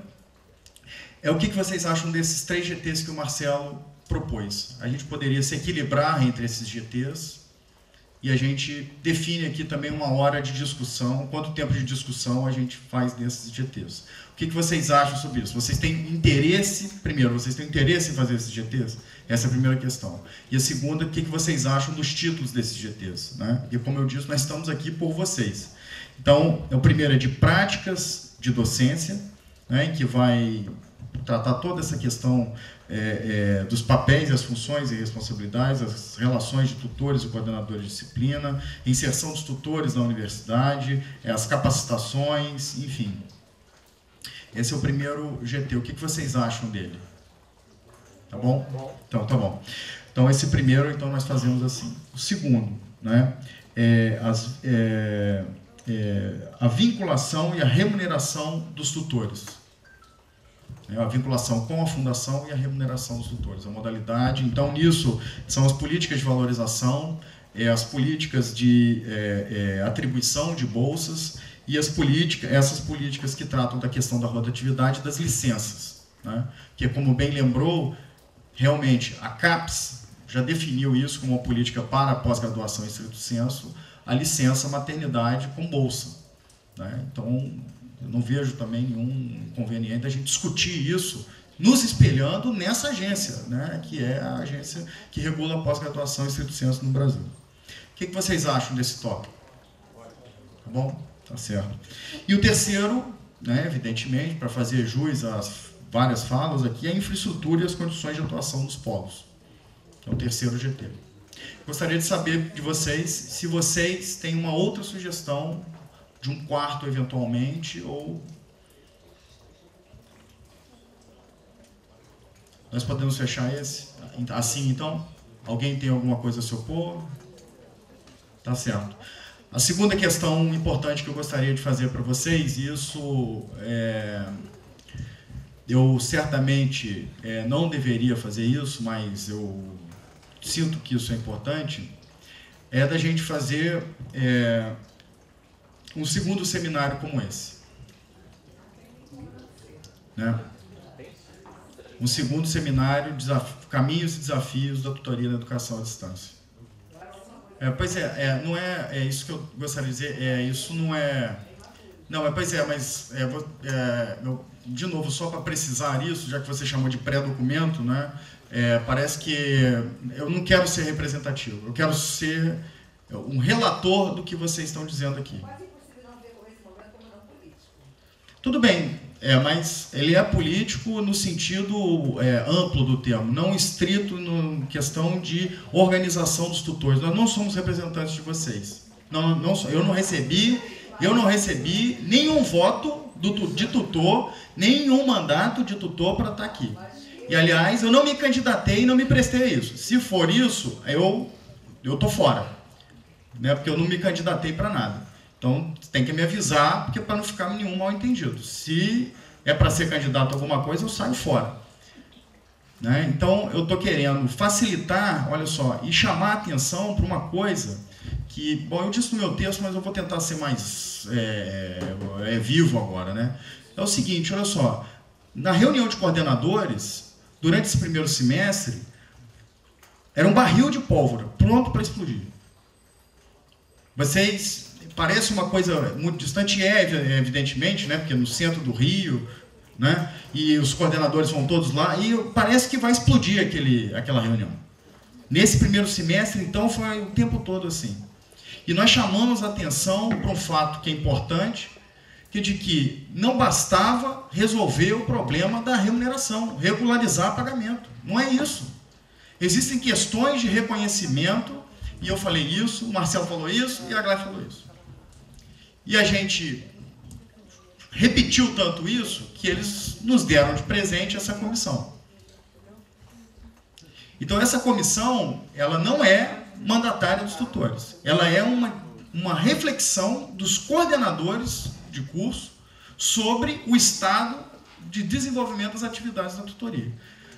é o que vocês acham desses 3 GTs que o Marcelo propôs. A gente poderia se equilibrar entre esses GTs e a gente define aqui também uma hora de discussão, quanto tempo de discussão a gente faz desses GTs. O que vocês acham sobre isso? Vocês têm interesse, primeiro, vocês têm interesse em fazer esses GTs? Essa é a primeira questão. E a segunda, o que vocês acham dos títulos desses GTs, né? E como eu disse, nós estamos aqui por vocês. Então, o primeiro é de práticas de docência, né, que vai tratar toda essa questão dos papéis, as funções e responsabilidades, as relações de tutores e coordenadores de disciplina, inserção dos tutores na universidade, as capacitações, enfim. Esse é o primeiro GT. O que vocês acham dele? Tá bom? Então, tá bom. Então, esse primeiro, então, nós fazemos assim. O segundo, né, a vinculação e a remuneração dos tutores. A vinculação com a fundação e a remuneração dos tutores, a modalidade. Então, nisso, são as políticas de valorização, as políticas de atribuição de bolsas e essas políticas que tratam da questão da rotatividade e das licenças, né? Que, como bem lembrou, realmente, a CAPES já definiu isso como uma política para a pós-graduação em estrito senso, a licença maternidade com bolsa, né? Então, Eu não vejo também nenhum inconveniente a gente discutir isso, nos espelhando nessa agência, né, que é a agência que regula a pós-graduação em estrito senso no Brasil. O que vocês acham desse tópico? Tá bom? Tá certo. E o terceiro, né, evidentemente, para fazer jus às várias falas aqui, é a infraestrutura e as condições de atuação dos polos. É o terceiro GT. Gostaria de saber de vocês se vocês têm uma outra sugestão de um quarto, eventualmente, ou... Nós podemos fechar esse? Assim, então? Alguém tem alguma coisa a se opor? Tá certo. A segunda questão importante que eu gostaria de fazer para vocês, e isso eu certamente não deveria fazer isso, mas eu sinto que isso é importante, é da gente fazer um segundo seminário como esse. Né? Um segundo seminário, Caminhos e Desafios da Tutoria da Educação à Distância. Pois não é isso que eu gostaria de dizer, isso não é... Não, pois mas de novo, só para precisar isso, já que você chamou de pré-documento, né, parece que eu não quero ser representativo, eu quero ser um relator do que vocês estão dizendo aqui. Tudo bem, mas ele é político no sentido amplo do termo, não estrito na questão de organização dos tutores. Nós não somos representantes de vocês. Eu não recebi nenhum voto de tutor, nenhum mandato de tutor para estar aqui. E, aliás, eu não me candidatei e não me prestei a isso. Se for isso, eu estou fora, né? Porque eu não me candidatei para nada. Então, tem que me avisar, porque para não ficar nenhum mal entendido. Se é para ser candidato a alguma coisa, eu saio fora. Né? Então, eu estou querendo facilitar, olha só, e chamar a atenção para uma coisa que, bom, eu disse no meu texto, mas eu vou tentar ser mais vivo agora. Né? É o seguinte, olha só, na reunião de coordenadores, durante esse primeiro semestre, era um barril de pólvora, pronto para explodir. Vocês... Parece uma coisa muito distante, evidentemente, né, porque é no centro do Rio, né, e os coordenadores vão todos lá, e parece que vai explodir aquela reunião. Nesse primeiro semestre, então, foi o tempo todo assim. E nós chamamos a atenção para um fato que é importante, que é de que não bastava resolver o problema da remuneração, regularizar pagamento. Não é isso. Existem questões de reconhecimento, e eu falei isso, o Marcelo falou isso, e a Glória falou isso. E a gente repetiu tanto isso que eles nos deram de presente essa comissão. Então, essa comissão, ela não é mandatária dos tutores. Ela é uma reflexão dos coordenadores de curso sobre o estado de desenvolvimento das atividades da tutoria.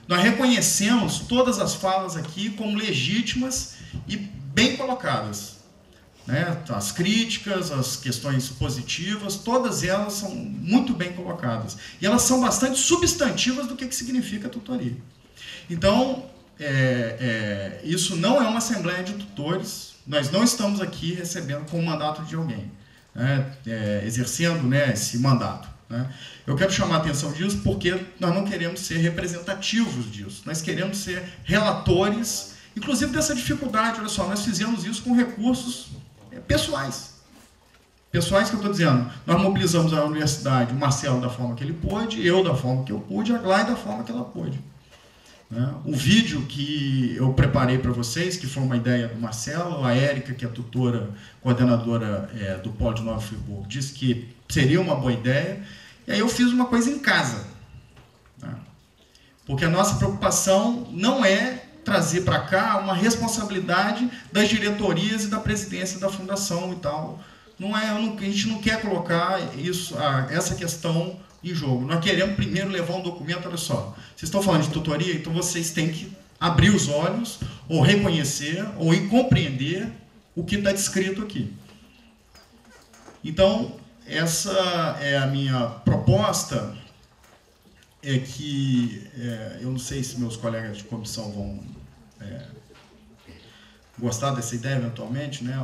Nós reconhecemos todas as falas aqui como legítimas e bem colocadas. Né? As críticas, as questões positivas, todas elas são muito bem colocadas. E elas são bastante substantivas do que significa a tutoria. Então, isso não é uma assembleia de tutores, nós não estamos aqui recebendo com o mandato de alguém, né? Exercendo, né, esse mandato. Né? Eu quero chamar a atenção disso porque nós não queremos ser representativos disso, nós queremos ser relatores, inclusive dessa dificuldade. Olha só, nós fizemos isso com recursos pessoais. Pessoais que eu estou dizendo, nós mobilizamos a universidade, o Marcelo da forma que ele pôde, eu da forma que eu pude, a Glória da forma que ela pôde. Né? O vídeo que eu preparei para vocês, que foi uma ideia do Marcelo, a Érica, que é a tutora, coordenadora do Polo de Nova Friburgo, disse que seria uma boa ideia, e aí eu fiz uma coisa em casa. Né? Porque a nossa preocupação não é trazer para cá uma responsabilidade das diretorias e da presidência da fundação e tal. A gente não quer colocar essa questão em jogo. Nós queremos primeiro levar um documento, olha só, vocês estão falando de tutoria, então vocês têm que abrir os olhos, ou reconhecer, ou compreender o que está descrito aqui. Então, essa é a minha proposta, eu não sei se meus colegas de comissão vão gostar dessa ideia eventualmente, né?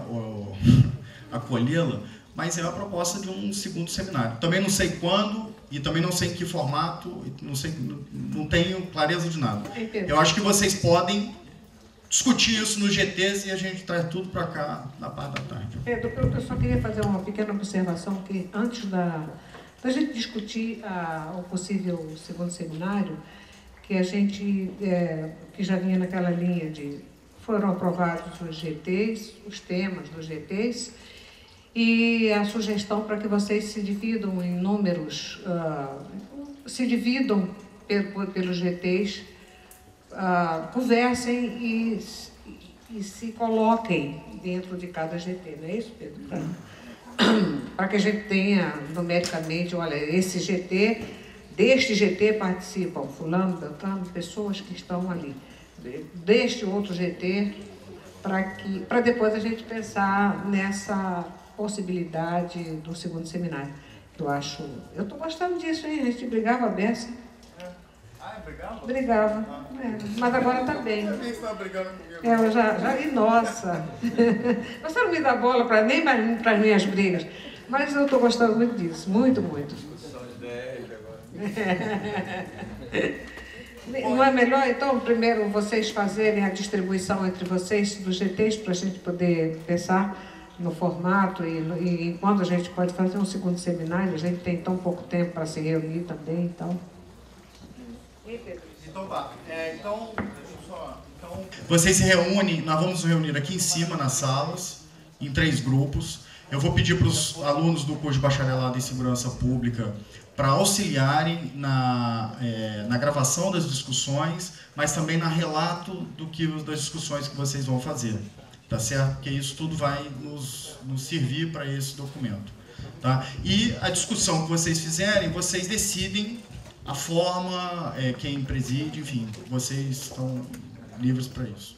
acolhê-la, mas é a proposta de um segundo seminário. Também não sei quando e também não sei em que formato, não tenho clareza de nada. Eu acho que vocês podem discutir isso nos GTs e a gente traz tudo para cá na parte da tarde. Pedro, eu só queria fazer uma pequena observação, que antes da gente discutir o possível segundo seminário, que a gente, que já vinha naquela linha de, foram aprovados os GTs, os temas dos GTs, e a sugestão para que vocês se dividam em números, se dividam pelos GTs, conversem e se coloquem dentro de cada GT, não é isso, Pedro? Para que a gente tenha numericamente, olha, esse GT, deste GT participam fulano, beltrano, pessoas que estão ali. Deste outro GT, para depois a gente pensar nessa possibilidade do segundo seminário. Eu estou gostando disso, hein? A gente brigava a beça. Brigava. Mas agora está bem. Também estava brigando comigo. Eu já e nossa. Você não me dá bola nem para as minhas brigas. Mas eu estou gostando muito disso. Muito, muito. São as 10 agora. Não é melhor, então, primeiro vocês fazerem a distribuição entre vocês dos GTs para a gente poder pensar no formato e quando a gente pode fazer um segundo seminário, a gente tem tão pouco tempo para se reunir também, então. Então tá. Vocês se reúnem, nós vamos nos reunir aqui em cima nas salas, em 3 grupos. Eu vou pedir para os alunos do curso de bacharelado em segurança pública para auxiliarem na gravação das discussões, mas também na relato das discussões que vocês vão fazer, tá certo? Porque isso tudo vai nos servir para esse documento, tá? E a discussão que vocês fizerem, vocês decidem a forma, quem preside, enfim, vocês estão livres para isso.